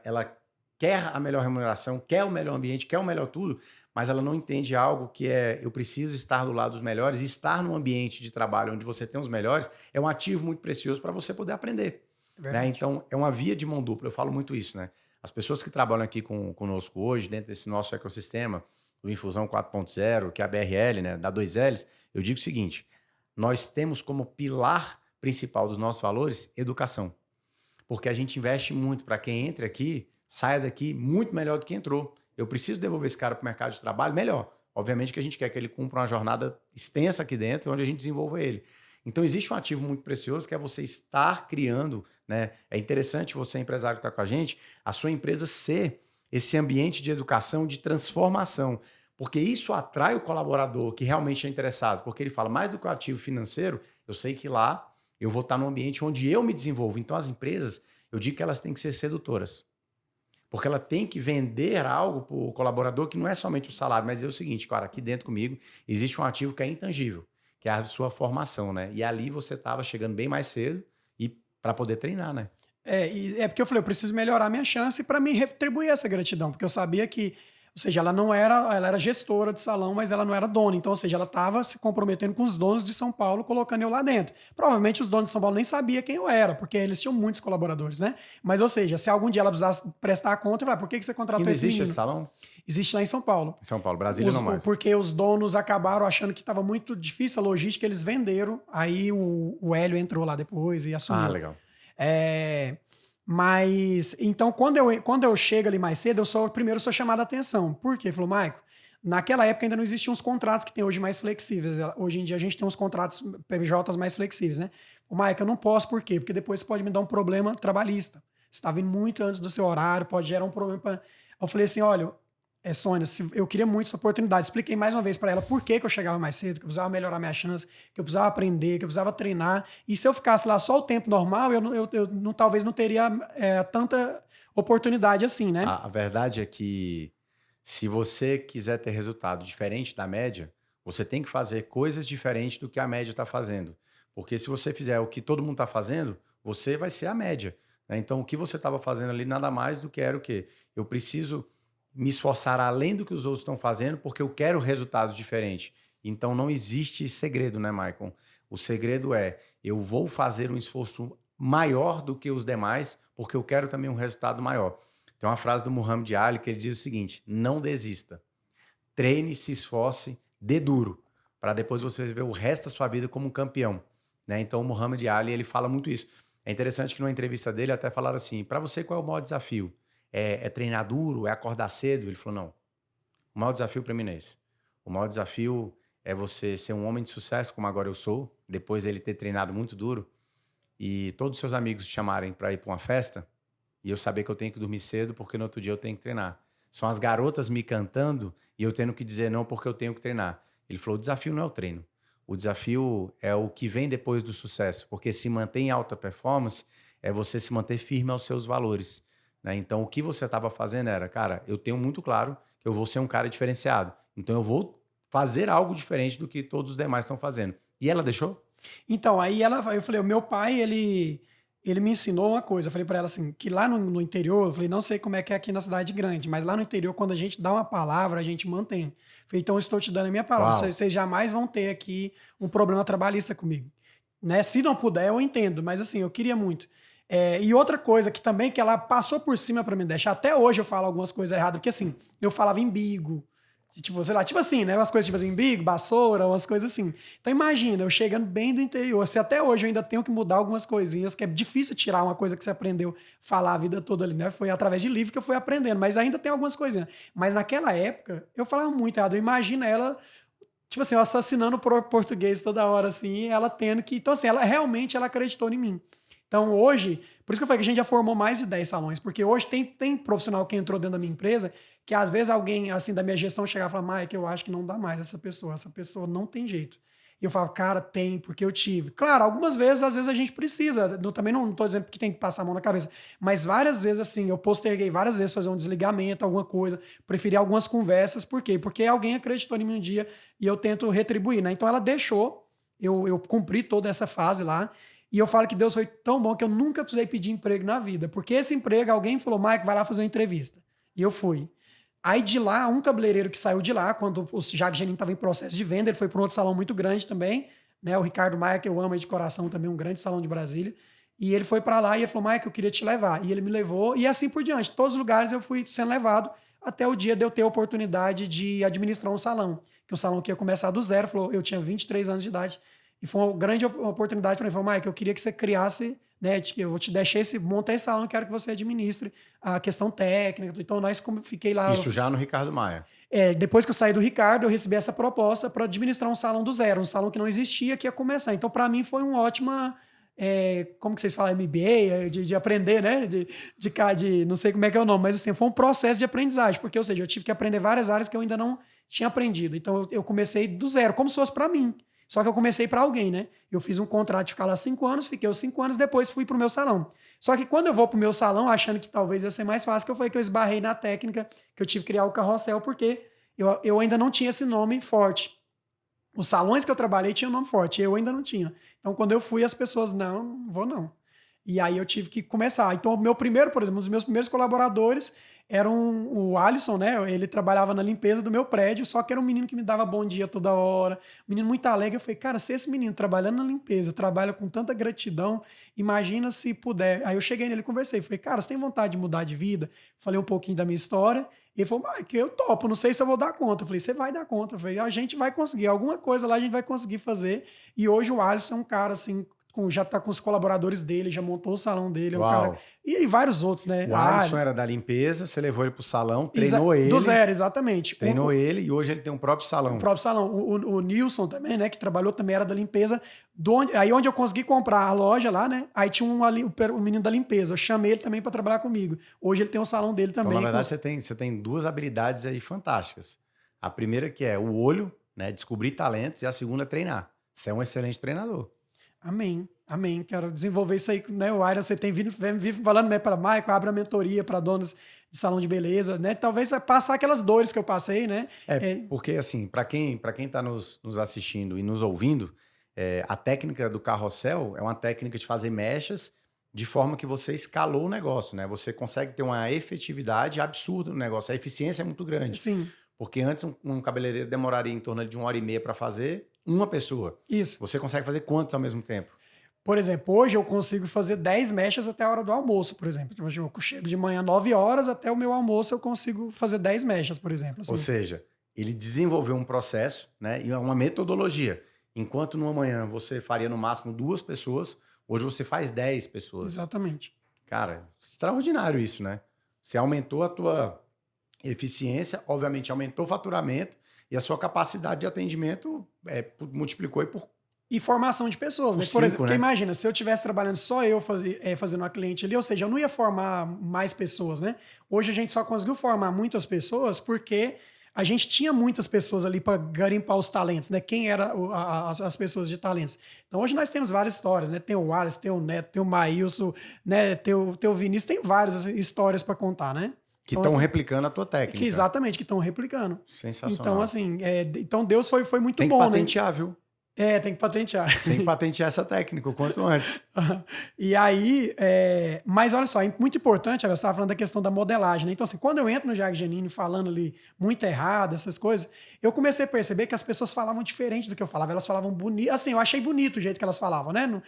[SPEAKER 2] Ela quer a melhor remuneração, quer o melhor ambiente, quer o melhor tudo, mas ela não entende algo que eu preciso estar do lado dos melhores, e estar num ambiente de trabalho onde você tem os melhores é um ativo muito precioso para você poder aprender. Né? Então, é uma via de mão dupla, eu falo muito isso, né? As pessoas que trabalham aqui conosco hoje, dentro desse nosso ecossistema, do Infusão 4.0, que é a BRL, né? Da 2Ls, eu digo o seguinte, nós temos como pilar principal dos nossos valores educação. Porque a gente investe muito para quem entra aqui, saia daqui muito melhor do que entrou. Eu preciso devolver esse cara para o mercado de trabalho melhor. Obviamente que a gente quer que ele cumpra uma jornada extensa aqui dentro, onde a gente desenvolva ele. Então, existe um ativo muito precioso que é você estar criando, né? É interessante você, empresário que está com a gente, a sua empresa ser esse ambiente de educação, de transformação. Porque isso atrai o colaborador que realmente é interessado. Porque ele fala, mais do que o ativo financeiro, eu sei que lá eu vou estar num ambiente onde eu me desenvolvo. Então, as empresas, eu digo que elas têm que ser sedutoras. Porque ela tem que vender algo para o colaborador que não é somente o salário, mas é o seguinte, cara, aqui dentro comigo existe um ativo que é intangível, que é a sua formação, né? E ali você estava chegando bem mais cedo e para poder treinar, né?
[SPEAKER 1] É porque eu falei, eu preciso melhorar a minha chance para me retribuir essa gratidão, porque eu sabia que, ou seja, ela era gestora de salão, mas ela não era dona. Então, ou seja, ela estava se comprometendo com os donos de São Paulo, colocando eu lá dentro. Provavelmente os donos de São Paulo nem sabiam quem eu era, porque eles tinham muitos colaboradores, né? Mas, ou seja, se algum dia ela precisasse prestar conta, eu falei, por que você contratou
[SPEAKER 2] Ainda
[SPEAKER 1] esse
[SPEAKER 2] existe
[SPEAKER 1] menino?
[SPEAKER 2] esse salão?
[SPEAKER 1] Existe lá em São Paulo.
[SPEAKER 2] Em São Paulo, Brasília não mais.
[SPEAKER 1] Porque os donos acabaram achando que estava muito difícil a logística, eles venderam, aí o Hélio entrou lá depois e assumiu.
[SPEAKER 2] Ah, legal.
[SPEAKER 1] Mas, então, quando eu chego ali mais cedo, primeiro sou chamado a atenção. Por quê? Ele falou, Maico, Naquela época ainda não existiam os contratos que tem hoje mais flexíveis. Hoje em dia a gente tem uns contratos PJs mais flexíveis, né? O Mike, eu não posso, por quê? Porque depois você pode me dar um problema trabalhista. Você está vindo muito antes do seu horário, pode gerar um problema. Eu falei assim: olha, Sônia, eu queria muito essa oportunidade. Expliquei mais uma vez para ela por que eu chegava mais cedo, que eu precisava melhorar minha chance, que eu precisava aprender, que eu precisava treinar. E se eu ficasse lá só o tempo normal, eu talvez não teria tanta oportunidade assim, né?
[SPEAKER 2] A verdade é que se você quiser ter resultado diferente da média, você tem que fazer coisas diferentes do que a média está fazendo. Porque se você fizer o que todo mundo está fazendo, você vai ser a média, né? Então, o que você estava fazendo ali nada mais do que era o quê? Eu preciso me esforçar além do que os outros estão fazendo porque eu quero resultados diferentes. Então, não existe segredo, né, Michael? O segredo é eu vou fazer um esforço maior do que os demais porque eu quero também um resultado maior. Tem uma frase do Muhammad Ali que ele diz o seguinte: não desista. Treine, se esforce, dê duro, para depois você ver o resto da sua vida como um campeão, né? Então o Muhammad Ali, ele fala muito isso. É interessante que numa entrevista dele até falaram assim: para você qual é o maior desafio? É treinar duro? É acordar cedo? Ele falou: não. O maior desafio para mim não é esse. O maior desafio é você ser um homem de sucesso, como agora eu sou, depois dele ter treinado muito duro, e todos os seus amigos te chamarem para ir para uma festa, e eu saber que eu tenho que dormir cedo porque no outro dia eu tenho que treinar. São as garotas me cantando e eu tendo que dizer não porque eu tenho que treinar. Ele falou: o desafio não é o treino. O desafio é o que vem depois do sucesso, porque se manter em alta performance é você se manter firme aos seus valores, né? Então, o que você estava fazendo era: cara, eu tenho muito claro que eu vou ser um cara diferenciado. Então, eu vou fazer algo diferente do que todos os demais estão fazendo. E ela deixou?
[SPEAKER 1] Então, aí eu falei, o meu pai, ele me ensinou uma coisa. Eu falei para ela assim, que lá no interior, eu falei, não sei como é que é aqui na cidade grande, mas lá no interior, quando a gente dá uma palavra, a gente mantém. Eu falei, então eu estou te dando a minha palavra.
[SPEAKER 2] Uau!
[SPEAKER 1] Vocês jamais vão ter aqui um problema trabalhista comigo. Né? Se não puder, eu entendo, mas assim, eu queria muito. E outra coisa que também, que ela passou por cima para me deixar, até hoje eu falo algumas coisas erradas, porque assim, eu falava embigo, tipo, sei lá, tipo assim, né? Umas coisas tipo assim, embigo, vassoura, umas coisas assim. Então imagina, eu chegando bem do interior, se até hoje eu ainda tenho que mudar algumas coisinhas, que é difícil tirar uma coisa que você aprendeu falar a vida toda ali, né? Foi através de livro que eu fui aprendendo, mas ainda tem algumas coisinhas. Mas naquela época, eu falava muito errado. Imagina ela, tipo assim, eu assassinando o português toda hora, assim, ela tendo que. Então, assim, ela realmente ela acreditou em mim. Então, hoje, por isso que eu falei que a gente já formou mais de 10 salões, porque hoje tem profissional que entrou dentro da minha empresa que às vezes alguém, assim, da minha gestão chegar e falar: Mike, eu acho que não dá mais essa pessoa não tem jeito. E eu falo: cara, tem, porque eu tive. Claro, algumas vezes, às vezes a gente precisa, também não estou dizendo que tem que passar a mão na cabeça, mas várias vezes, assim, eu posterguei várias vezes fazer um desligamento, alguma coisa, preferi algumas conversas, por quê? Porque alguém acreditou em mim um dia e eu tento retribuir, né? Então ela deixou, eu cumpri toda essa fase lá. E eu falo que Deus foi tão bom que eu nunca precisei pedir emprego na vida. Porque esse emprego, alguém falou: Mike, vai lá fazer uma entrevista. E eu fui. Aí de lá, um cabeleireiro que saiu de lá, quando o Jacques Genin estava em processo de venda, ele foi para um outro salão muito grande também, né? O Ricardo Maia, que eu amo aí de coração também, um grande salão de Brasília. E ele foi para lá e ele falou: Mike, eu queria te levar. E ele me levou, e assim por diante. Todos os lugares eu fui sendo levado, até o dia de eu ter a oportunidade de administrar um salão. Que um salão que ia começar do zero, falou, eu tinha 23 anos de idade. E foi uma grande oportunidade para mim. Falei: Mike, eu queria que você criasse, né? Eu vou te deixar montar esse salão, quero que você administre a questão técnica. Então, fiquei lá.
[SPEAKER 2] Isso já no Ricardo Maia.
[SPEAKER 1] Depois que eu saí do Ricardo, eu recebi essa proposta para administrar um salão do zero, um salão que não existia, que ia começar. Então, para mim, foi uma ótima. Como que vocês falam? MBA, de aprender, né? De não sei como é que é o nome, mas assim, foi um processo de aprendizagem, porque, ou seja, eu tive que aprender várias áreas que eu ainda não tinha aprendido. Então, eu comecei do zero, como se fosse para mim. Só que eu comecei para alguém, né? Eu fiz um contrato de ficar lá 5 anos, fiquei os 5 anos, depois fui pro meu salão. Só que quando eu vou pro meu salão, achando que talvez ia ser mais fácil, que eu falei que eu esbarrei na técnica, que eu tive que criar o carrossel, porque eu ainda não tinha esse nome forte. Os salões que eu trabalhei tinham nome forte, eu ainda não tinha. Então, quando eu fui, as pessoas, não vou não. E aí eu tive que começar. Então, o meu primeiro, por exemplo, um dos meus primeiros colaboradores era o Alisson, né? Ele trabalhava na limpeza do meu prédio, só que era um menino que me dava bom dia toda hora, um menino muito alegre. Eu falei: cara, se esse menino trabalhando na limpeza trabalha com tanta gratidão, imagina se puder. Aí eu cheguei nele e conversei. Falei: cara, você tem vontade de mudar de vida? Falei um pouquinho da minha história. E ele falou: que eu topo, não sei se eu vou dar conta. Eu falei: você vai dar conta. Eu falei: a gente vai conseguir, alguma coisa lá a gente vai conseguir fazer. E hoje o Alisson é um cara assim, já tá com os colaboradores dele, já montou o salão dele. É um
[SPEAKER 2] Uau.
[SPEAKER 1] cara, e vários outros, né?
[SPEAKER 2] O Alisson era da limpeza, você levou ele pro salão, treinou ele.
[SPEAKER 1] Do zero, exatamente.
[SPEAKER 2] Treinou ele e hoje ele tem um próprio salão.
[SPEAKER 1] O próprio salão. O Nilson também, né? Que trabalhou também, era da limpeza. Aí onde eu consegui comprar a loja lá, né? Aí tinha o menino da limpeza. Eu chamei ele também para trabalhar comigo. Hoje ele tem um salão dele também.
[SPEAKER 2] Então, na verdade, você tem duas habilidades aí fantásticas. A primeira que é o olho, né? Descobrir talentos. E a segunda é treinar. Você é um excelente treinador.
[SPEAKER 1] Amém. Amém. Quero desenvolver isso aí, né? O Aira, você tem vive falando, né, para Maico, abre a mentoria para donos de salão de beleza, né? Talvez passar aquelas dores que eu passei, né?
[SPEAKER 2] Porque assim, para quem tá nos assistindo e nos ouvindo, a técnica do carrossel é uma técnica de fazer mechas de forma que você escalou o negócio, né? Você consegue ter uma efetividade absurda no negócio. A eficiência é muito grande.
[SPEAKER 1] Sim.
[SPEAKER 2] Porque antes um cabeleireiro demoraria em torno de 1h30 para fazer uma pessoa.
[SPEAKER 1] Isso.
[SPEAKER 2] Você consegue fazer quantos ao mesmo tempo?
[SPEAKER 1] Por exemplo, hoje eu consigo fazer 10 mechas até a hora do almoço, por exemplo. Eu chego de manhã 9 horas, até o meu almoço eu consigo fazer 10 mechas, por exemplo. Assim.
[SPEAKER 2] Ou seja, ele desenvolveu um processo, né, e uma metodologia. Enquanto numa manhã você faria no máximo 2 pessoas, hoje você faz 10 pessoas.
[SPEAKER 1] Exatamente.
[SPEAKER 2] Cara, extraordinário isso, né? Você aumentou a tua eficiência, obviamente aumentou o faturamento e a sua capacidade de atendimento multiplicou
[SPEAKER 1] e formação de pessoas. Por exemplo, porque imagina, se eu estivesse trabalhando só eu fazendo uma cliente ali, ou seja, eu não ia formar mais pessoas, né? Hoje a gente só conseguiu formar muitas pessoas porque a gente tinha muitas pessoas ali para garimpar os talentos, né? Quem eram as pessoas de talentos. Então hoje nós temos várias histórias, né? Tem o Wallace, tem o Neto, tem o Maílson, né? Tem o Vinícius, tem várias histórias para contar, né?
[SPEAKER 2] Que estão então, replicando a tua técnica.
[SPEAKER 1] Exatamente, que estão replicando.
[SPEAKER 2] Sensacional.
[SPEAKER 1] Então, assim, então Deus foi muito
[SPEAKER 2] tem
[SPEAKER 1] bom,
[SPEAKER 2] que patentear, né? Viu?
[SPEAKER 1] Tem que patentear.
[SPEAKER 2] Tem que patentear essa técnica o quanto antes.
[SPEAKER 1] E aí, mas olha só, é muito importante, você estava falando da questão da modelagem, né? Então, assim, quando eu entro no Jaque Janine falando ali muito errado, essas coisas, eu comecei a perceber que as pessoas falavam diferente do que eu falava. Elas falavam bonito. Assim, eu achei bonito o jeito que elas falavam, né?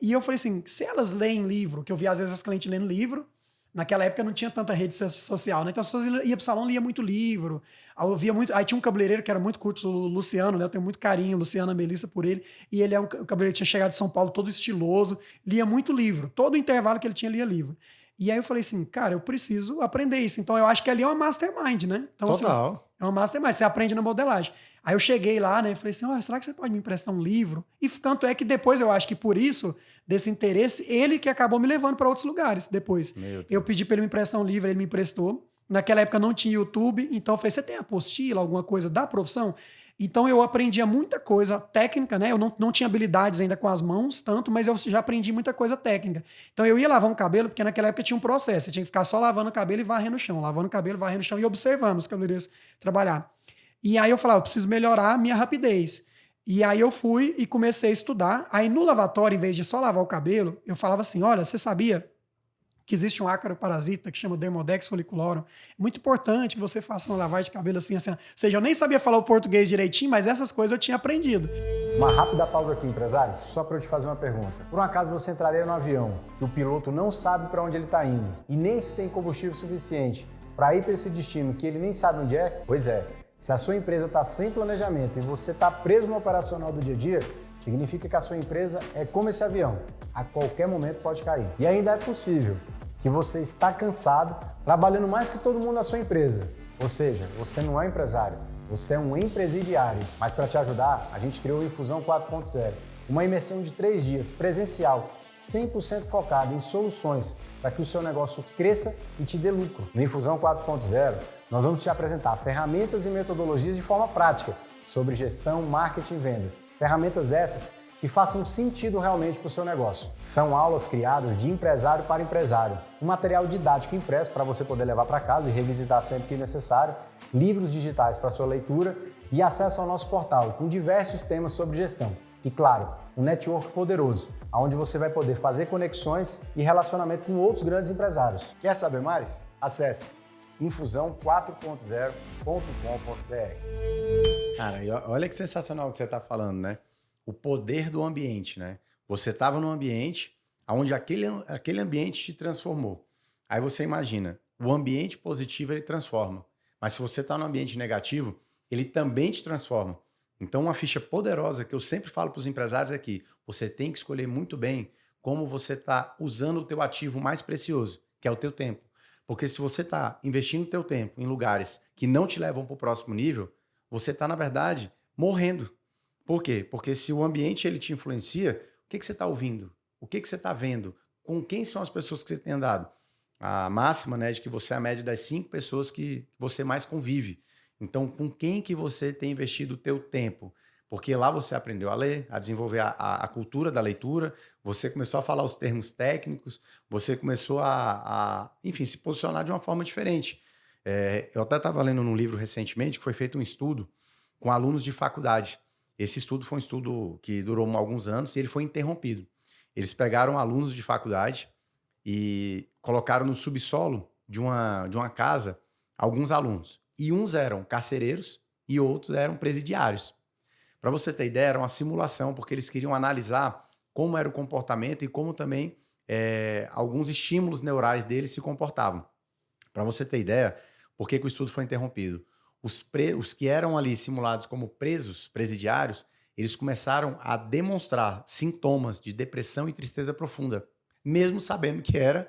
[SPEAKER 1] E eu falei assim, se elas leem livro, que eu vi às vezes as clientes lendo livro, naquela época não tinha tanta rede social, né? Então as pessoas iam pro salão, lia muito livro. Eu via muito. Aí tinha um cabeleireiro que era muito curto, o Luciano, né? Eu tenho muito carinho, Luciano, a Melissa, por ele. E ele é um cabeleireiro que tinha chegado de São Paulo todo estiloso, lia muito livro. Todo intervalo que ele tinha, lia livro. E aí eu falei assim, cara, eu preciso aprender isso. Então eu acho que ali é uma mastermind, né? Então,
[SPEAKER 2] total.
[SPEAKER 1] Assim, é uma mastermind, você aprende na modelagem. Aí eu cheguei lá, né? E falei assim, será que você pode me emprestar um livro? E tanto é que depois eu acho que por isso, desse interesse, ele que acabou me levando para outros lugares depois. Eu pedi para ele me emprestar um livro, ele me emprestou. Naquela época não tinha YouTube, então eu falei, você tem apostila, alguma coisa da profissão? Então eu aprendia muita coisa técnica, né? Eu não tinha habilidades ainda com as mãos, tanto, mas eu já aprendi muita coisa técnica. Então eu ia lavar um cabelo, porque naquela época tinha um processo, você tinha que ficar só lavando o cabelo e varrendo o chão, lavando o cabelo, varrendo o chão e observando os cabeleireiros trabalhar. E aí eu falava, eu preciso melhorar a minha rapidez. E aí eu fui e comecei a estudar. Aí no lavatório, em vez de só lavar o cabelo, eu falava assim, olha, você sabia que existe um ácaro parasita que chama Dermodex folliculorum? É muito importante que você faça uma lavagem de cabelo assim, assim. Ou seja, eu nem sabia falar o português direitinho, mas essas coisas eu tinha aprendido.
[SPEAKER 3] Uma rápida pausa aqui, empresário, só para eu te fazer uma pergunta. Por um acaso você entraria no avião que o piloto não sabe para onde ele está indo e nem se tem combustível suficiente para ir para esse destino que ele nem sabe onde é? Pois é. Se a sua empresa está sem planejamento e você está preso no operacional do dia a dia, significa que a sua empresa é como esse avião. A qualquer momento pode cair. E ainda é possível que você está cansado, trabalhando mais que todo mundo na sua empresa. Ou seja, você não é empresário, você é um empresidiário. Mas para te ajudar, a gente criou o Infusão 4.0, uma imersão de 3 dias, presencial, 100% focada em soluções para que o seu negócio cresça e te dê lucro. No Infusão 4.0, nós vamos te apresentar ferramentas e metodologias de forma prática sobre gestão, marketing e vendas. Ferramentas essas que façam sentido realmente para o seu negócio. São aulas criadas de empresário para empresário, um material didático impresso para você poder levar para casa e revisitar sempre que necessário, livros digitais para sua leitura e acesso ao nosso portal com diversos temas sobre gestão. E claro, um network poderoso, onde você vai poder fazer conexões e relacionamento com outros grandes empresários. Quer saber mais? Acesse infusão4.0.com.br.
[SPEAKER 2] Cara, e olha que sensacional o que você está falando, né? O poder do ambiente, né? Você estava num ambiente onde aquele ambiente te transformou. Aí você imagina, o ambiente positivo ele transforma. Mas se você está num ambiente negativo, ele também te transforma. Então, uma ficha poderosa que eu sempre falo para os empresários é que você tem que escolher muito bem como você está usando o teu ativo mais precioso, que é o teu tempo. Porque se você está investindo o teu tempo em lugares que não te levam para o próximo nível, você está, na verdade, morrendo. Por quê? Porque se o ambiente ele te influencia, o que você está ouvindo? O que você está vendo? Com quem são as pessoas que você tem andado? A máxima, né, de que você é a média das 5 pessoas que você mais convive. Então, com quem que você tem investido o teu tempo? Porque lá você aprendeu a ler, a desenvolver a cultura da leitura, você começou a falar os termos técnicos, você começou enfim, se posicionar de uma forma diferente. Eu até estava lendo num livro recentemente que foi feito um estudo com alunos de faculdade. Esse estudo foi um estudo que durou alguns anos e ele foi interrompido. Eles pegaram alunos de faculdade e colocaram no subsolo de uma casa alguns alunos. E uns eram carcereiros e outros eram presidiários. Para você ter ideia, era uma simulação, porque eles queriam analisar como era o comportamento e como também alguns estímulos neurais deles se comportavam. Para você ter ideia, por que o estudo foi interrompido? Os que eram ali simulados como presos, presidiários, eles começaram a demonstrar sintomas de depressão e tristeza profunda, mesmo sabendo que era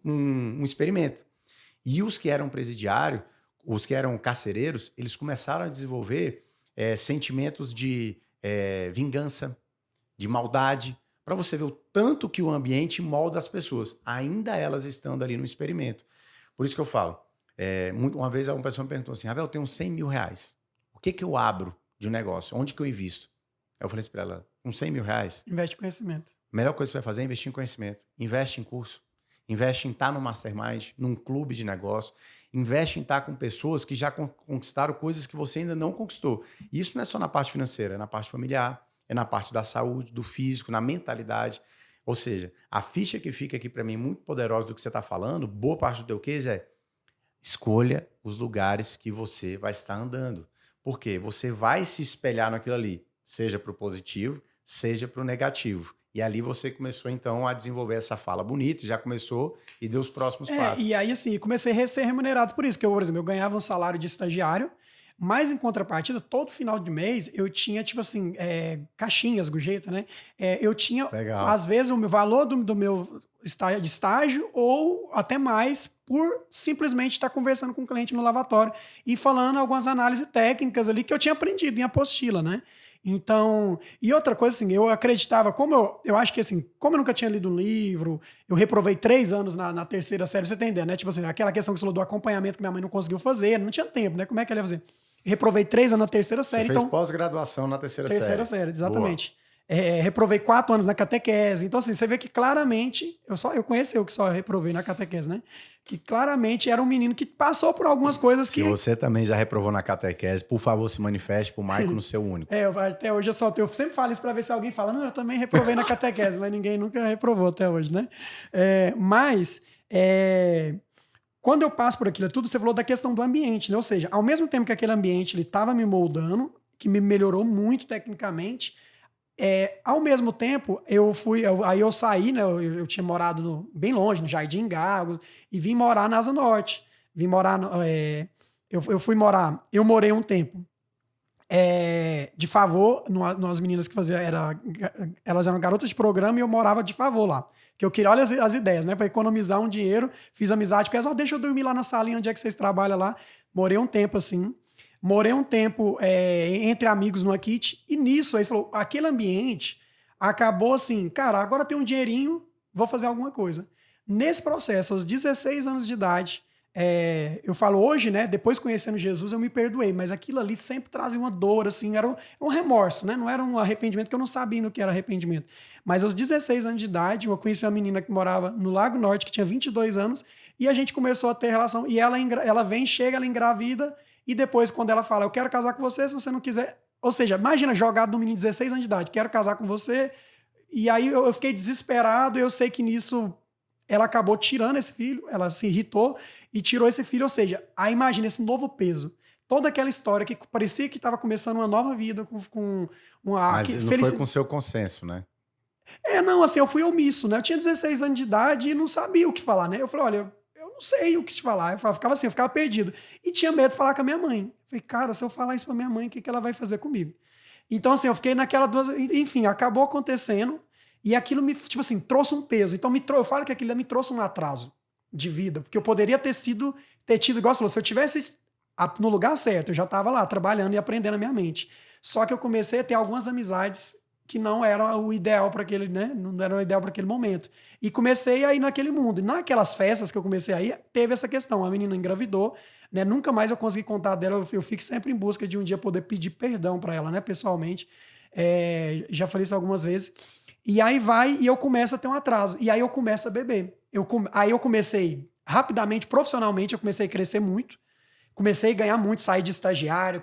[SPEAKER 2] um experimento. E os que eram presidiários, os que eram carcereiros, eles começaram a desenvolver sentimentos de vingança, de maldade, para você ver o tanto que o ambiente molda as pessoas, ainda elas estando ali no experimento. Por isso que eu falo, uma vez uma pessoa me perguntou assim, Ravel, eu tenho 100 mil reais, o que eu abro de um negócio? Onde que eu invisto? Aí eu falei assim para ela, com 100 mil reais...
[SPEAKER 1] Investe em conhecimento.
[SPEAKER 2] A melhor coisa que você vai fazer é investir em conhecimento. Investe em curso. Investe em estar no mastermind, num clube de negócio. Investe em estar com pessoas que já conquistaram coisas que você ainda não conquistou. E isso não é só na parte financeira, é na parte familiar, é na parte da saúde, do físico, na mentalidade. Ou seja, a ficha que fica aqui para mim muito poderosa do que você está falando, boa parte do teu case é escolha os lugares que você vai estar andando. Por quê? Você vai se espelhar naquilo ali, seja para o positivo, seja para o negativo. E ali você começou, então, a desenvolver essa fala bonita, já começou e deu os próximos passos.
[SPEAKER 1] E aí, assim, comecei a ser remunerado por isso, que eu, por exemplo, eu ganhava um salário de estagiário, mas em contrapartida, todo final de mês, eu tinha, tipo assim, caixinhas, gorjeta, né? Eu tinha,
[SPEAKER 2] Legal.
[SPEAKER 1] Às vezes, o meu valor do meu de estágio ou até mais por simplesmente estar conversando com o cliente no lavatório e falando algumas análises técnicas ali que eu tinha aprendido em apostila, né? Então, e outra coisa assim, eu acreditava, eu acho que assim, como eu nunca tinha lido um livro, eu reprovei 3 anos na terceira série, você tá entendendo, né? Tipo assim, aquela questão que você falou do acompanhamento que minha mãe não conseguiu fazer, não tinha tempo, né? Como é que ela ia fazer? Eu reprovei 3 anos na terceira série.
[SPEAKER 2] Você fez pós-graduação na terceira série,
[SPEAKER 1] exatamente. Reprovei 4 anos na catequese. Então, assim, você vê que claramente, eu conheci eu que só reprovei na catequese, né? Que claramente era um menino que passou por algumas coisas que...
[SPEAKER 2] Se você também já reprovou na catequese, por favor, se manifeste pro Maico no seu único.
[SPEAKER 1] Até hoje eu sempre falo isso para ver se alguém fala, não, eu também reprovei na catequese, mas ninguém nunca reprovou até hoje, né? Quando eu passo por aquilo tudo, você falou da questão do ambiente, né? Ou seja, ao mesmo tempo que aquele ambiente ele estava me moldando, que me melhorou muito tecnicamente, ao mesmo tempo, aí eu saí, né? Eu tinha morado bem longe, no Jardim Gagos, e vim morar na Asa Norte. Eu morei um tempo de favor, nas meninas que faziam, elas eram garotas de programa e eu morava de favor lá. Que eu queria, olha as ideias, né? Para economizar um dinheiro, fiz amizade com elas, deixa eu dormir lá na salinha onde é que vocês trabalham lá. Morei um tempo assim. Morei um tempo entre amigos numa kit, e nisso, aí você falou, aquele ambiente acabou assim, cara, agora eu tenho um dinheirinho, vou fazer alguma coisa. Nesse processo, aos 16 anos de idade, eu falo hoje, né, depois conhecendo Jesus, eu me perdoei, mas aquilo ali sempre trazia uma dor, assim, era um remorso, né, não era um arrependimento, que eu não sabia no que era arrependimento. Mas aos 16 anos de idade, eu conheci uma menina que morava no Lago Norte, que tinha 22 anos, e a gente começou a ter relação, e ela chega, ela engravida, e depois, quando ela fala, eu quero casar com você, se você não quiser... Ou seja, imagina, jogado no menino de 16 anos de idade, quero casar com você. E aí eu fiquei desesperado, eu sei que nisso ela acabou tirando esse filho, ela se irritou e tirou esse filho. Ou seja, aí imagina esse novo peso. Toda aquela história que parecia que estava começando uma nova vida com uma...
[SPEAKER 2] Mas não foi com seu consenso, né?
[SPEAKER 1] Não, assim, eu fui omisso, né? Eu tinha 16 anos de idade e não sabia o que falar, né? Eu falei, olha... não sei o que te falar. Eu ficava assim, eu ficava perdido. E tinha medo de falar com a minha mãe. Eu falei, cara, se eu falar isso pra minha mãe, o que ela vai fazer comigo? Então, assim, eu fiquei naquela duas... Enfim, acabou acontecendo e aquilo me, tipo assim, trouxe um peso. Então, eu falo que aquilo me trouxe um atraso de vida, porque eu poderia ter tido, igual você falou, se eu tivesse no lugar certo, eu já estava lá trabalhando e aprendendo a minha mente. Só que eu comecei a ter algumas amizades que não eram o ideal para aquele, né? Não eram o ideal para aquele momento. E comecei a ir naquele mundo. E naquelas festas que eu comecei a ir, teve essa questão. A menina engravidou, né? Nunca mais eu consegui contar dela. Eu fico sempre em busca de um dia poder pedir perdão para ela, né? Pessoalmente. Já falei isso algumas vezes. E aí vai e eu começo a ter um atraso. E aí eu começo a beber. Aí eu comecei rapidamente, profissionalmente, eu comecei a crescer muito. Comecei a ganhar muito, saí de estagiário,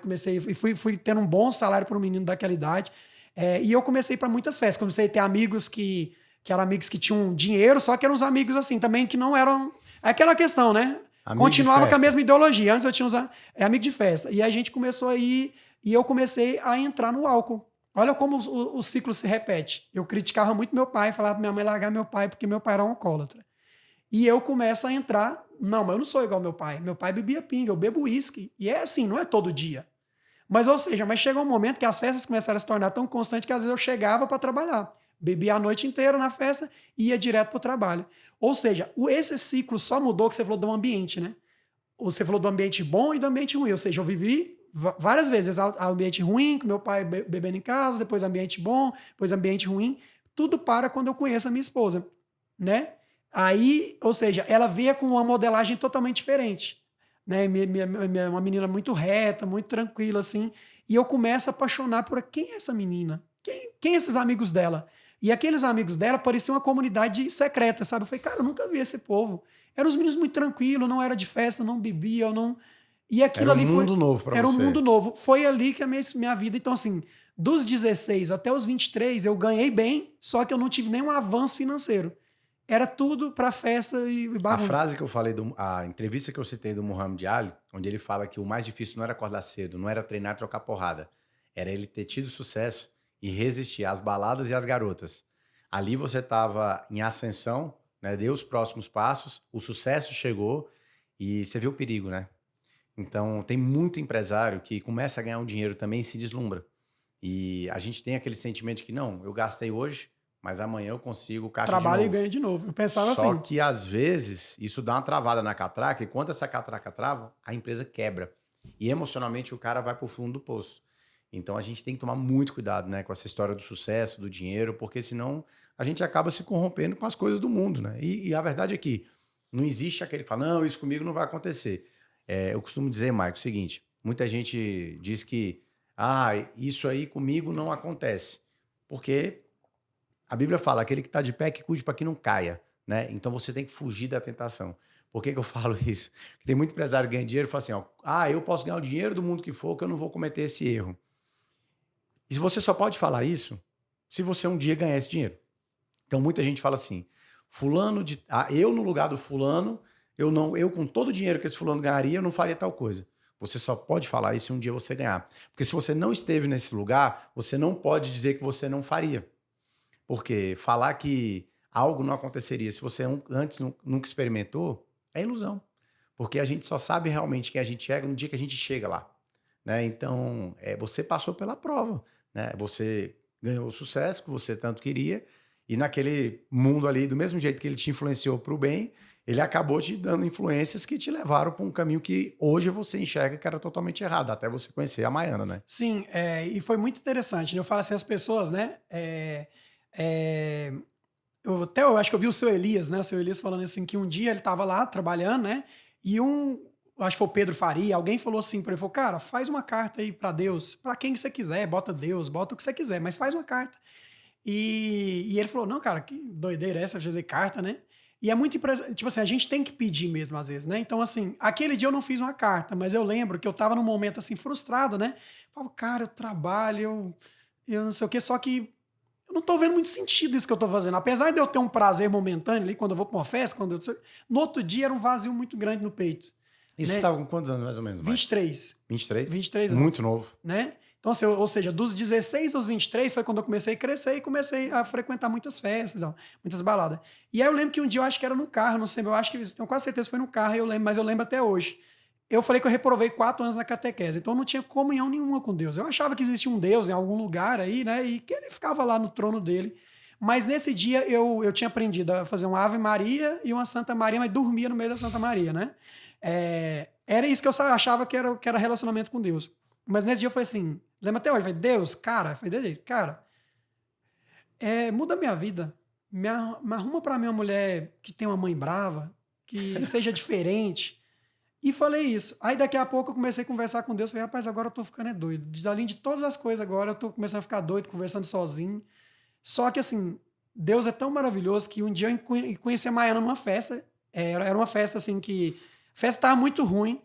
[SPEAKER 1] fui tendo um bom salário para um menino daquela idade. E eu comecei para muitas festas. Comecei a ter amigos que eram amigos que tinham dinheiro, só que eram uns amigos assim também que não eram... Aquela questão, né?
[SPEAKER 2] Amigo
[SPEAKER 1] continuava com a mesma ideologia. Antes eu tinha uns amigo de festa. E a gente começou a ir e eu comecei a entrar no álcool. Olha como o ciclo se repete. Eu criticava muito meu pai, falava pra minha mãe largar meu pai porque meu pai era um alcoólatra. E eu começo a entrar... Não, mas eu não sou igual ao meu pai. Meu pai bebia pinga, eu bebo uísque. E é assim, não é todo dia. Mas chegou um momento que as festas começaram a se tornar tão constantes que às vezes eu chegava para trabalhar. Bebia a noite inteira na festa e ia direto para o trabalho. Ou seja, esse ciclo só mudou que você falou do ambiente, né? Você falou do ambiente bom e do ambiente ruim. Ou seja, eu vivi várias vezes ambiente ruim, com meu pai bebendo em casa, depois ambiente bom, depois ambiente ruim. Tudo para quando eu conheço a minha esposa, né? Aí, ou seja, ela veio com uma modelagem totalmente diferente, né? Uma menina muito reta, muito tranquila, assim. E eu começo a apaixonar por quem é essa menina? Quem esses amigos dela? E aqueles amigos dela pareciam uma comunidade secreta, sabe? Eu falei, cara, eu nunca vi esse povo. Eram os meninos muito tranquilos, não era de festa, não bebia, não... E aquilo
[SPEAKER 2] ali foi... Era um mundo novo pra você.
[SPEAKER 1] Era um mundo novo. Foi ali que a minha vida... Então, assim, dos 16 até os 23, eu ganhei bem, só que eu não tive nenhum avanço financeiro. Era tudo para festa e bagunça.
[SPEAKER 2] A frase que eu falei, a entrevista que eu citei do Muhammad Ali, onde ele fala que o mais difícil não era acordar cedo, não era treinar e trocar porrada. Era ele ter tido sucesso e resistir às baladas e às garotas. Ali você estava em ascensão, né? Deu os próximos passos, o sucesso chegou e você viu o perigo, né? Então, tem muito empresário que começa a ganhar um dinheiro também e se deslumbra. E a gente tem aquele sentimento que, não, eu gastei hoje, mas amanhã eu consigo caixa
[SPEAKER 1] Trabalho
[SPEAKER 2] de novo.
[SPEAKER 1] E ganha de novo. Eu pensava
[SPEAKER 2] Só
[SPEAKER 1] assim.
[SPEAKER 2] que, às vezes, isso dá uma travada na catraca, e quando essa catraca trava, a empresa quebra. E emocionalmente o cara vai pro fundo do poço. Então a gente tem que tomar muito cuidado, né, com essa história do sucesso, do dinheiro, porque senão a gente acaba se corrompendo com as coisas do mundo, né? E a verdade é que não existe aquele que fala, não, isso comigo não vai acontecer. Eu costumo dizer, Maico, o seguinte, muita gente diz que isso aí comigo não acontece. Porque a Bíblia fala, aquele que está de pé que cuide para que não caia, né? Então você tem que fugir da tentação. Por que eu falo isso? Porque tem muito empresário que ganha dinheiro e fala assim, eu posso ganhar o dinheiro do mundo que for, que eu não vou cometer esse erro. E você só pode falar isso se você um dia ganhar esse dinheiro. Então muita gente fala assim, eu no lugar do fulano, eu com todo o dinheiro que esse fulano ganharia, eu não faria tal coisa. Você só pode falar isso se um dia você ganhar. Porque se você não esteve nesse lugar, você não pode dizer que você não faria. Porque falar que algo não aconteceria se você antes nunca experimentou é ilusão. Porque a gente só sabe realmente quem a gente é no dia que a gente chega lá, né? Então, você passou pela prova, né? Você ganhou o sucesso que você tanto queria e naquele mundo ali, do mesmo jeito que ele te influenciou para o bem, ele acabou te dando influências que te levaram para um caminho que hoje você enxerga que era totalmente errado, até você conhecer a Maiana, né?
[SPEAKER 1] Sim, e foi muito interessante. Eu falo assim, as pessoas, né? Eu acho que eu vi o seu Elias, né? O seu Elias falando assim que um dia ele estava lá trabalhando, né? E acho que foi o Pedro Faria, alguém falou assim para ele, falou, cara, faz uma carta aí para Deus, para quem que você quiser, bota Deus, bota o que você quiser, mas faz uma carta. E ele falou, não, cara, que doideira é essa, fazer carta, né? E é muito impressionante, tipo assim, a gente tem que pedir mesmo às vezes, né? Então assim, aquele dia eu não fiz uma carta, mas eu lembro que eu tava num momento assim frustrado, né? Eu falava, cara, eu trabalho, eu não sei o quê, só que eu não tô vendo muito sentido isso que eu tô fazendo. Apesar de eu ter um prazer momentâneo ali, quando eu vou pra uma festa, no outro dia era um vazio muito grande no peito.
[SPEAKER 2] E você estava com quantos anos mais ou menos?
[SPEAKER 1] 23.
[SPEAKER 2] 23?
[SPEAKER 1] 23 anos.
[SPEAKER 2] Muito novo.
[SPEAKER 1] Né? Então, assim, ou seja, dos 16 aos 23 foi quando eu comecei a crescer e comecei a frequentar muitas festas, muitas baladas. E aí eu lembro que um dia eu acho que era no carro, não sei, eu acho que tenho quase certeza que foi no carro, mas eu lembro até hoje. eu falei que eu reprovei 4 anos na catequese, então eu não tinha comunhão nenhuma com Deus. Eu achava que existia um Deus em algum lugar aí, né? E que ele ficava lá no trono dele. Mas nesse dia eu tinha aprendido a fazer uma Ave Maria e uma Santa Maria, mas dormia no meio da Santa Maria, né? Era isso que eu achava que era relacionamento com Deus. Mas nesse dia eu falei assim, lembra até hoje, eu falei, Deus, cara, foi desse jeito, cara, muda a minha vida. Me arruma pra mim uma mulher que tem uma mãe brava, que seja diferente. E falei isso. Aí daqui a pouco eu comecei a conversar com Deus. Falei, rapaz, agora eu tô ficando doido. Além de todas as coisas agora, eu tô começando a ficar doido, conversando sozinho. Só que assim, Deus é tão maravilhoso que um dia eu conheci a Maiana numa festa. Era uma festa assim que... A festa tava muito ruim.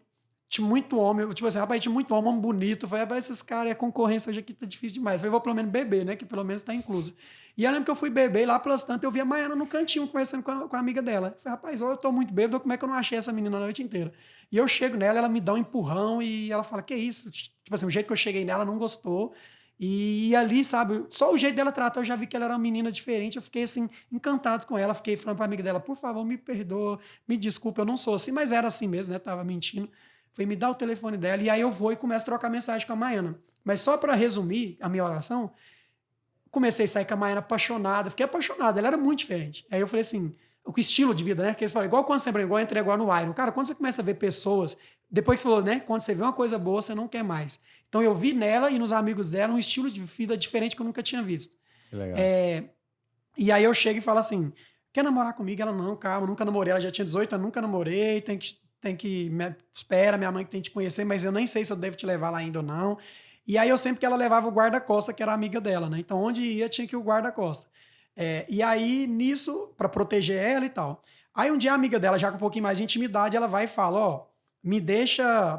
[SPEAKER 1] Tinha muito homem. Tipo assim, rapaz, tinha muito homem bonito. Eu falei, rapaz, esses caras, a concorrência hoje aqui tá difícil demais. Eu falei, vou pelo menos beber, né? Que pelo menos tá incluso. E eu lembro que eu fui beber lá pelas tantas, eu vi a Maiana no cantinho conversando com a amiga dela. Eu falei, rapaz, ou eu tô muito bêbado, como é que eu não achei essa menina a noite inteira? E eu chego nela, ela me dá um empurrão e ela fala, que isso? Tipo assim, o jeito que eu cheguei nela, ela não gostou. E ali, sabe, só o jeito dela tratar, eu já vi que ela era uma menina diferente. Eu fiquei assim, encantado com ela. Fiquei falando pra amiga dela, por favor, me perdoa, me desculpa, eu não sou assim, mas era assim mesmo, né? Tava mentindo. Falei, me dá o telefone dela. E aí eu vou e começo a trocar mensagem com a Maiana. Mas só para resumir a minha oração, comecei a sair com a Maiana apaixonada, fiquei apaixonado, ela era muito diferente. Aí eu falei assim, o estilo de vida, né? Que eles falam, igual quando você igual eu entrei agora no Iron. Cara, quando você começa a ver pessoas, depois que você falou, né? Quando você vê uma coisa boa, você não quer mais. Então eu vi nela e nos amigos dela um estilo de vida diferente que eu nunca tinha visto.
[SPEAKER 2] Que legal.
[SPEAKER 1] E aí eu chego e falo assim, quer namorar comigo? Ela, não, calma, nunca namorei. Ela já tinha 18 anos, nunca namorei, espera, minha mãe que tem que te conhecer, mas eu nem sei se eu devo te levar lá ainda ou não. E aí eu sempre que ela levava o guarda-costa, que era amiga dela, né? Então onde ia tinha que ir o guarda-costa. E aí nisso, para proteger ela e tal. Aí um dia a amiga dela, já com um pouquinho mais de intimidade, ela vai e fala, ó,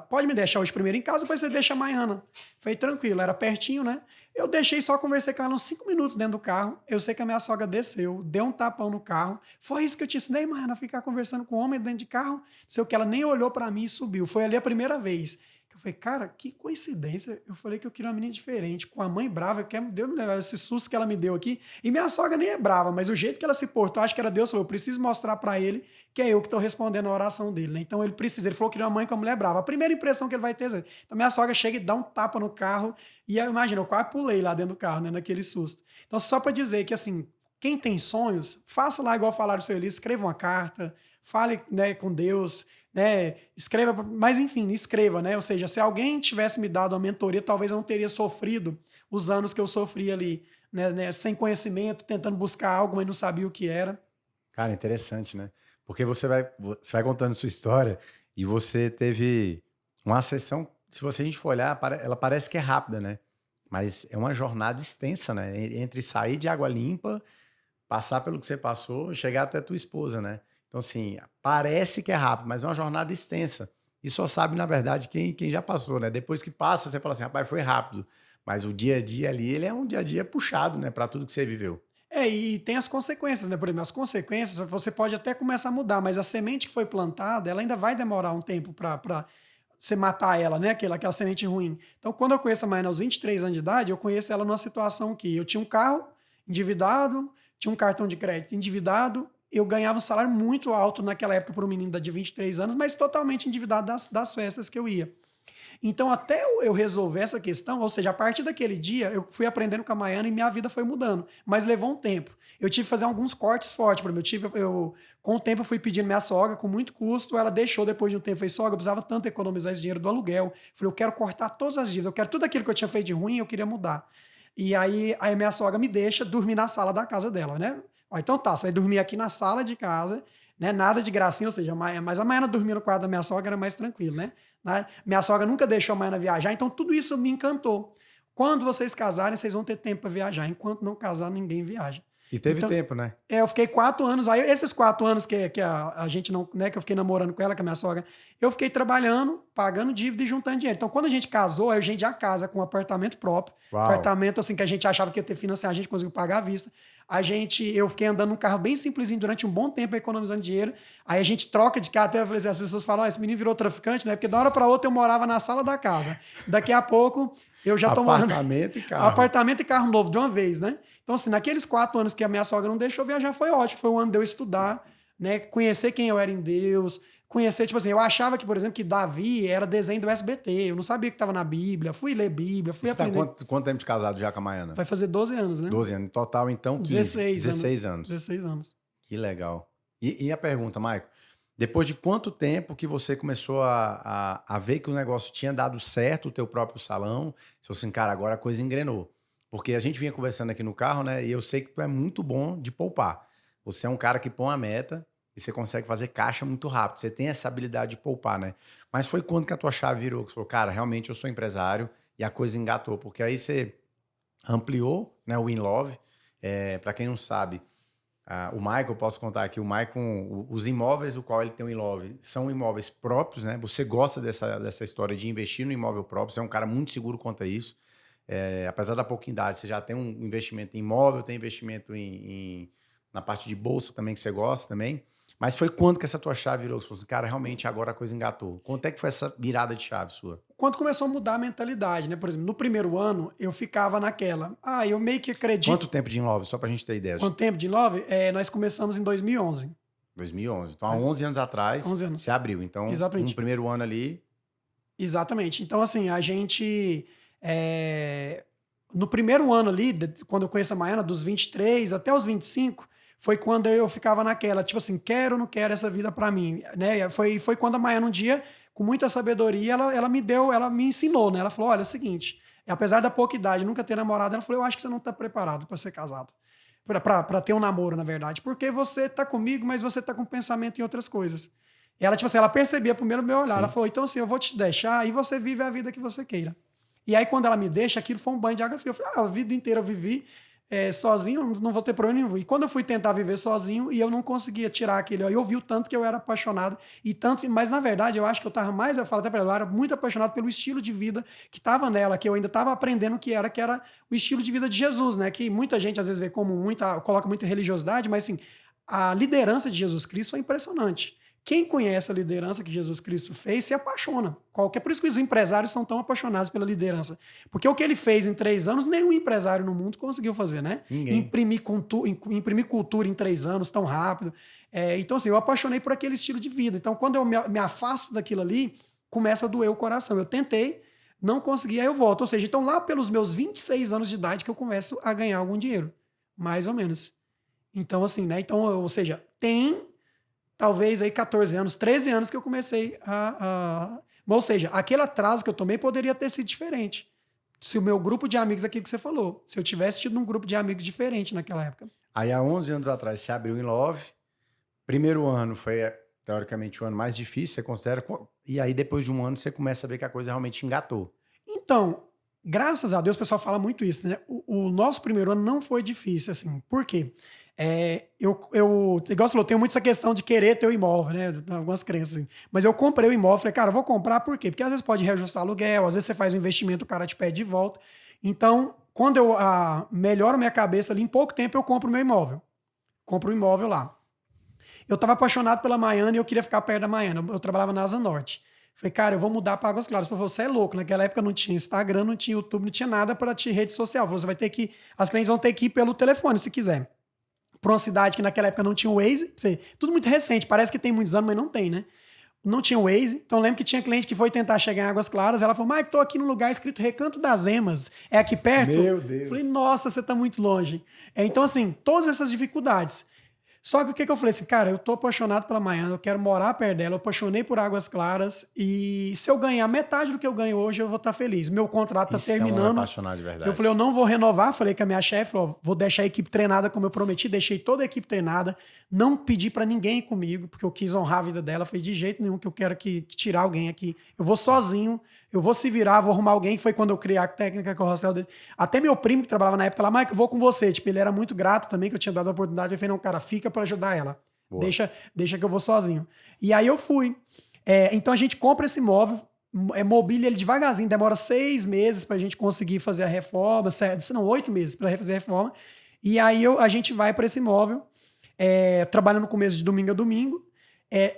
[SPEAKER 1] pode me deixar hoje primeiro em casa, depois você deixa a Maiana. Falei, tranquilo, era pertinho, né? Eu deixei, só conversei com ela uns 5 minutos dentro do carro. Eu sei que a minha sogra desceu, deu um tapão no carro. Foi isso que eu te ensinei, Maiana, ficar conversando com homem dentro de carro. Sei o que, ela nem olhou pra mim e subiu. Foi ali a primeira vez. Eu falei, cara, que coincidência. Eu falei que eu queria uma menina diferente, com a mãe brava, que Deus me levar esse susto que ela me deu aqui. E minha sogra nem é brava, mas o jeito que ela se portou, acho que era Deus, falou, eu preciso mostrar pra ele que é eu que tô respondendo a oração dele, né? Então ele falou que queria uma mãe com uma mulher brava. A primeira impressão que ele vai ter é, então minha sogra chega e dá um tapa no carro, e eu imagino, eu quase pulei lá dentro do carro, né, naquele susto. Então só pra dizer que assim, quem tem sonhos, faça lá igual falaram o seu Elias, escreva uma carta, fale, né, com Deus, né, escreva, mas enfim, escreva, né? Ou seja, se alguém tivesse me dado uma mentoria, talvez eu não teria sofrido os anos que eu sofri ali, né, sem conhecimento, tentando buscar algo, mas não sabia o que era.
[SPEAKER 2] Cara, interessante, né? Porque você vai contando sua história e você teve uma sessão, se a gente for olhar, ela parece que é rápida, né? Mas é uma jornada extensa, né? Entre sair de água limpa, passar pelo que você passou, chegar até tua esposa, né? Então, assim, parece que é rápido, mas é uma jornada extensa. E só sabe, na verdade, quem já passou, né? Depois que passa, você fala assim, rapaz, foi rápido. Mas o dia a dia ali, ele é um dia a dia puxado, né? Para tudo que você viveu.
[SPEAKER 1] E tem as consequências, né? Por exemplo, as consequências você pode até começar a mudar, mas a semente que foi plantada, ela ainda vai demorar um tempo para você matar ela, né? Aquela semente ruim. Então, quando eu conheço a Maiana aos 23 anos de idade, eu conheço ela numa situação que eu tinha um carro endividado, tinha um cartão de crédito endividado, eu ganhava um salário muito alto naquela época para um menino de 23 anos, mas totalmente endividado das festas que eu ia. Então, até eu resolver essa questão, ou seja, a partir daquele dia, eu fui aprendendo com a Maiana e minha vida foi mudando. Mas levou um tempo. Eu tive que fazer alguns cortes fortes. Por exemplo, com o tempo, eu fui pedindo minha sogra, com muito custo. Ela deixou depois de um tempo. Falei, sogra, eu precisava tanto economizar esse dinheiro do aluguel. Falei, eu quero cortar todas as dívidas. Eu quero tudo aquilo que eu tinha feito de ruim, eu queria mudar. E aí minha sogra me deixa dormir na sala da casa dela, né? Então tá, você vai dormir aqui na sala de casa, né? Nada de gracinha, ou seja, mas a Maiana dormir no quarto da minha sogra era mais tranquilo, né? Minha sogra nunca deixou a Maiana viajar, então tudo isso me encantou. Quando vocês casarem, vocês vão ter tempo para viajar. Enquanto não casar, ninguém viaja.
[SPEAKER 2] E teve tempo, né?
[SPEAKER 1] Eu fiquei 4 anos. Aí, esses 4 anos que a gente não, né, que eu fiquei namorando com ela, com a minha sogra, eu fiquei trabalhando, pagando dívida e juntando dinheiro. Então, quando a gente casou, a gente já casa com um apartamento próprio.
[SPEAKER 2] Uau.
[SPEAKER 1] Apartamento assim que a gente achava que ia ter financiamento, a gente conseguiu pagar à vista. Eu fiquei andando num carro bem simplesinho durante um bom tempo, economizando dinheiro. Aí a gente troca de carro. Até eu falei assim, as pessoas falam, esse menino virou traficante, né? Porque de uma hora para outra eu morava na sala da casa. Daqui a pouco eu já tô morando...
[SPEAKER 2] Apartamento e carro.
[SPEAKER 1] Apartamento e carro novo de uma vez, né? Então, assim, naqueles 4 anos que a minha sogra não deixou viajar, foi ótimo. Foi um ano de eu estudar, né? Conhecer quem eu era em Deus, conhecer, tipo assim, eu achava que, por exemplo, que Davi era desenho do SBT, eu não sabia que estava na Bíblia, fui ler Bíblia, fui
[SPEAKER 2] Você tá
[SPEAKER 1] aprender.
[SPEAKER 2] quanto tempo de casado já com a Maiana?
[SPEAKER 1] Vai fazer 12 anos, né?
[SPEAKER 2] 12 anos. Em total, então, 15. 16 anos.
[SPEAKER 1] 16 anos.
[SPEAKER 2] Que legal. E a pergunta, Maico? Depois de quanto tempo que você começou a ver que o negócio tinha dado certo, o teu próprio salão? Se assim, cara, agora a coisa engrenou. Porque a gente vinha conversando aqui no carro, né? E eu sei que tu é muito bom de poupar. Você é um cara que põe a meta e você consegue fazer caixa muito rápido. Você tem essa habilidade de poupar, né? Mas foi quando que a tua chave virou? Que você falou, cara, realmente eu sou empresário e a coisa engatou. Porque aí você ampliou, né, o InLove. Para quem não sabe, o Michael, posso contar aqui, o Michael, os imóveis do qual ele tem o InLove são imóveis próprios, né? Você gosta dessa história de investir no imóvel próprio, você é um cara muito seguro quanto a isso. Apesar da pouca idade, você já tem um investimento em imóvel, tem investimento na parte de bolsa também que você gosta também. Mas foi quando que essa tua chave virou? Você falou assim, cara, realmente agora a coisa engatou. Quanto é que foi essa virada de chave sua?
[SPEAKER 1] Quando começou a mudar a mentalidade, né? Por exemplo, no primeiro ano, eu ficava naquela. Eu meio que acredito.
[SPEAKER 2] Quanto tempo de InLove? Só pra gente ter ideia.
[SPEAKER 1] Quanto tempo de InLove? Nós começamos em 2011.
[SPEAKER 2] 2011. Então, há 11 anos atrás,
[SPEAKER 1] 11 anos.
[SPEAKER 2] você abriu. Então,
[SPEAKER 1] Exatamente.
[SPEAKER 2] no primeiro ano ali...
[SPEAKER 1] Exatamente. Então, assim, a gente... No primeiro ano ali, quando eu conheço a Maiana, dos 23 até os 25, foi quando eu ficava naquela, tipo assim, quero ou não quero essa vida pra mim, né? Foi quando a Maiana um dia, com muita sabedoria, ela me ensinou, né? Ela falou, olha, é o seguinte, apesar da pouca idade, nunca ter namorado, ela falou, eu acho que você não tá preparado pra ser casado. Pra ter um namoro, na verdade. Porque você tá comigo, mas você tá com pensamento em outras coisas. E ela, tipo assim, ela percebia primeiro o meu olhar. Sim. Ela falou, então assim, eu vou te deixar e você vive a vida que você queira. E aí, quando ela me deixa, aquilo foi um banho de água fria. Eu falei, a vida inteira eu vivi sozinho, não vou ter problema nenhum. E quando eu fui tentar viver sozinho, e eu não conseguia tirar aquele... Eu vi o tanto que eu era apaixonado, mas na verdade, eu acho que eu estava mais... Eu falo até para ela, eu era muito apaixonado pelo estilo de vida que estava nela, que eu ainda estava aprendendo que era o estilo de vida de Jesus, né? Que muita gente, às vezes, vê como coloca muita religiosidade, mas, assim, a liderança de Jesus Cristo foi impressionante. Quem conhece a liderança que Jesus Cristo fez se apaixona. Por isso que os empresários são tão apaixonados pela liderança. Porque o que ele fez em 3 anos, nenhum empresário no mundo conseguiu fazer, né?
[SPEAKER 2] Ninguém.
[SPEAKER 1] Imprimir cultura em 3 anos tão rápido. Então, assim, eu apaixonei por aquele estilo de vida. Então, quando eu me afasto daquilo ali, começa a doer o coração. Eu tentei, não consegui, aí eu volto. Ou seja, então lá pelos meus 26 anos de idade que eu começo a ganhar algum dinheiro. Mais ou menos. Então, assim, né? Então, ou seja, talvez aí 14 anos, 13 anos que eu comecei Ou seja, aquele atraso que eu tomei poderia ter sido diferente. Se o meu grupo de amigos, aquilo que você falou, se eu tivesse tido um grupo de amigos diferente naquela época.
[SPEAKER 2] Aí, há 11 anos atrás, você abriu o InLove. Primeiro ano foi, teoricamente, o ano mais difícil, você considera? E aí, depois de um ano, você começa a ver que a coisa realmente engatou.
[SPEAKER 1] Então, graças a Deus, o pessoal fala muito isso, né? O nosso primeiro ano não foi difícil, assim. Por quê? Igual você falou, tenho muito essa questão de querer ter o imóvel, né? Algumas crenças assim. Mas eu comprei o imóvel, falei, cara, eu vou comprar por quê? Porque às vezes pode reajustar aluguel, às vezes você faz um investimento, o cara te pede de volta. Então, quando eu melhoro minha cabeça ali, em pouco tempo eu compro o meu imóvel. Compro o imóvel lá. Eu tava apaixonado pela Maiana e eu queria ficar perto da Maiana. Eu trabalhava na Asa Norte. Falei, cara, eu vou mudar para Águas Claras. Você é louco. Naquela época não tinha Instagram, não tinha YouTube, não tinha nada para te rede social. Você vai ter que... As clientes vão ter que ir pelo telefone, se quiser. Para uma cidade que naquela época não tinha o Waze. Tudo muito recente. Parece que tem muitos anos, mas não tem, né? Não tinha o Waze. Então eu lembro que tinha cliente que foi tentar chegar em Águas Claras. Ela falou, Mike, tô aqui no lugar escrito Recanto das Emas. É aqui perto?
[SPEAKER 2] Meu Deus.
[SPEAKER 1] Falei, nossa, você tá muito longe. Então, assim, todas essas dificuldades. Só que o que eu falei assim, cara, eu tô apaixonado pela Maiana, eu quero morar perto dela, eu apaixonei por Águas Claras e se eu ganhar metade do que eu ganho hoje, eu vou estar feliz. Meu contrato tá terminando.
[SPEAKER 2] Apaixonado de verdade.
[SPEAKER 1] Eu falei, eu não vou renovar, falei com a minha chefe, falou, vou deixar a equipe treinada como eu prometi, deixei toda a equipe treinada, não pedi pra ninguém ir comigo, porque eu quis honrar a vida dela, falei, de jeito nenhum que eu quero que tirar alguém aqui. Eu vou sozinho, eu vou se virar, vou arrumar alguém. Foi quando eu criei a técnica carrossel dele. Até meu primo que trabalhava na época lá, Mike, eu vou com você. Tipo, ele era muito grato também que eu tinha dado a oportunidade. Eu falei, não, cara, fica pra ajudar ela. Deixa que eu vou sozinho. E aí eu fui. Então a gente compra esse imóvel, mobília ele devagarzinho, demora 6 meses pra gente conseguir fazer a reforma, 8 meses pra fazer a reforma. E aí a gente vai pra esse imóvel, trabalhando no começo de domingo a domingo.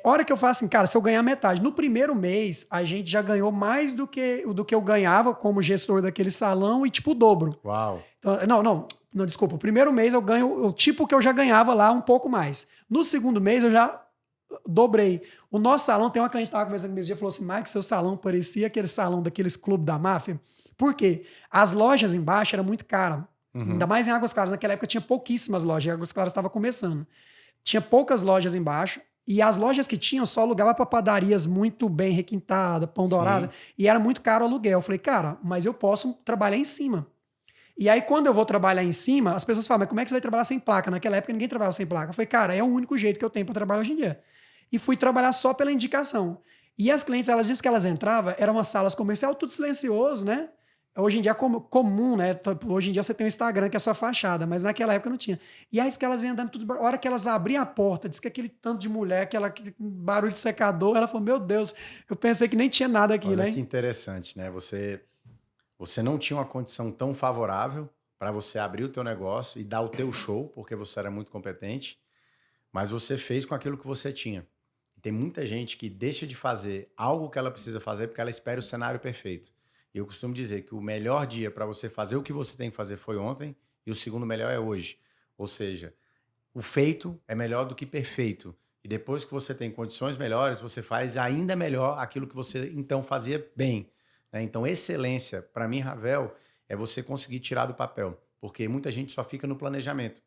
[SPEAKER 1] Hora que eu faço assim, cara, se eu ganhar metade, no primeiro mês a gente já ganhou mais do que eu ganhava como gestor daquele salão e tipo o dobro.
[SPEAKER 2] Uau.
[SPEAKER 1] Então, não, desculpa. O primeiro mês eu ganho o tipo que eu já ganhava lá um pouco mais. No segundo mês eu já dobrei. O nosso salão, tem uma cliente que estava conversando comigo esse dia, falou assim, Mike, seu salão parecia aquele salão daqueles clubes da máfia. Por quê? As lojas embaixo eram muito caras. Ainda mais em Águas Claras. Naquela época tinha pouquíssimas lojas. Águas Claras estava começando. Tinha poucas lojas embaixo. E as lojas que tinham só alugava para padarias muito bem requintadas, pão dourado. E era muito caro o aluguel. Eu falei, cara, mas eu posso trabalhar em cima. E aí, quando eu vou trabalhar em cima, as pessoas falam, mas como é que você vai trabalhar sem placa? Naquela época, ninguém trabalhava sem placa. Eu falei, cara, é o único jeito que eu tenho para trabalhar hoje em dia. E fui trabalhar só pela indicação. E as clientes, elas diziam que elas entravam, eram umas salas comerciais, tudo silencioso, né? Hoje em dia é comum, né? Hoje em dia você tem um Instagram que é sua fachada, mas naquela época não tinha. E aí diz que elas iam andando tudo. A hora que elas abriam a porta, diz que aquele tanto de mulher, aquele barulho de secador, ela falou: Meu Deus, eu pensei que nem tinha nada aqui,
[SPEAKER 2] Olha
[SPEAKER 1] né?
[SPEAKER 2] que interessante, né? Você não tinha uma condição tão favorável para você abrir o teu negócio e dar o teu show, porque você era muito competente, mas você fez com aquilo que você tinha. Tem muita gente que deixa de fazer algo que ela precisa fazer porque ela espera o cenário perfeito. E eu costumo dizer que o melhor dia para você fazer o que você tem que fazer foi ontem e o segundo melhor é hoje. Ou seja, o feito é melhor do que perfeito. E depois que você tem condições melhores, você faz ainda melhor aquilo que você então fazia bem. Né? Então, excelência, para mim, Ravel, é você conseguir tirar do papel. Porque muita gente só fica no planejamento.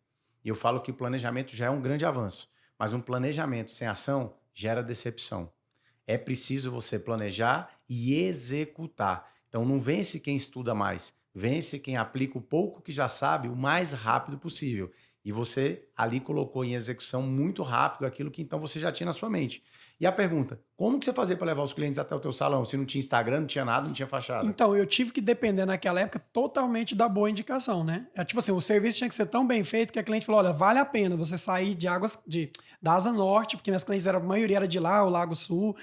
[SPEAKER 2] E eu falo que o planejamento já é um grande avanço. Mas um planejamento sem ação gera decepção. É preciso você planejar e executar. Então não vence quem estuda mais, vence quem aplica o pouco que já sabe o mais rápido possível. E você ali colocou em execução muito rápido aquilo que então você já tinha na sua mente. E a pergunta, como que você fazia para levar os clientes até o teu salão? Se não tinha Instagram, não tinha nada, não tinha fachada.
[SPEAKER 1] Então, eu tive que depender naquela época totalmente da boa indicação, né? É tipo assim, o serviço tinha que ser tão bem feito que a cliente falou, olha, vale a pena você sair da Asa Norte, porque minhas clientes, a maioria era de lá, o Lago Sul,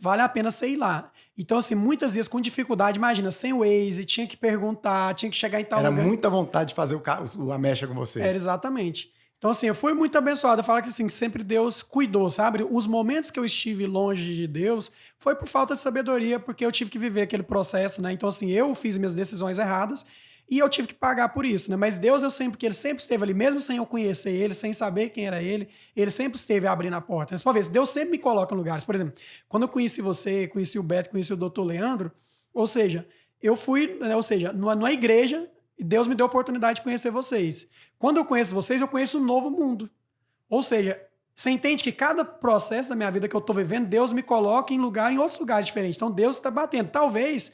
[SPEAKER 1] vale a pena você ir lá. Então, assim, muitas vezes com dificuldade, imagina, sem o Waze, tinha que perguntar, tinha que chegar em tal
[SPEAKER 2] Era
[SPEAKER 1] lugar.
[SPEAKER 2] muita vontade de fazer a mecha com você.
[SPEAKER 1] Era, exatamente. Então, assim, eu fui muito abençoado. Eu falo que, assim, sempre Deus cuidou, sabe? Os momentos que eu estive longe de Deus foi por falta de sabedoria, porque eu tive que viver aquele processo, né? Então, assim, eu fiz minhas decisões erradas e eu tive que pagar por isso, né? Mas Deus, que ele sempre esteve ali, mesmo sem eu conhecer ele, sem saber quem era ele sempre esteve abrindo a porta. Mas, pra ver, Deus sempre me coloca em lugares. Por exemplo, quando eu conheci você, conheci o Beto, conheci o Dr. Leandro, ou seja, eu fui, né, numa igreja, e Deus me deu a oportunidade de conhecer vocês. Quando eu conheço vocês, eu conheço um novo mundo. Ou seja, você entende que cada processo da minha vida que eu estou vivendo, Deus me coloca em outros lugares diferentes. Então, Deus está batendo. Talvez,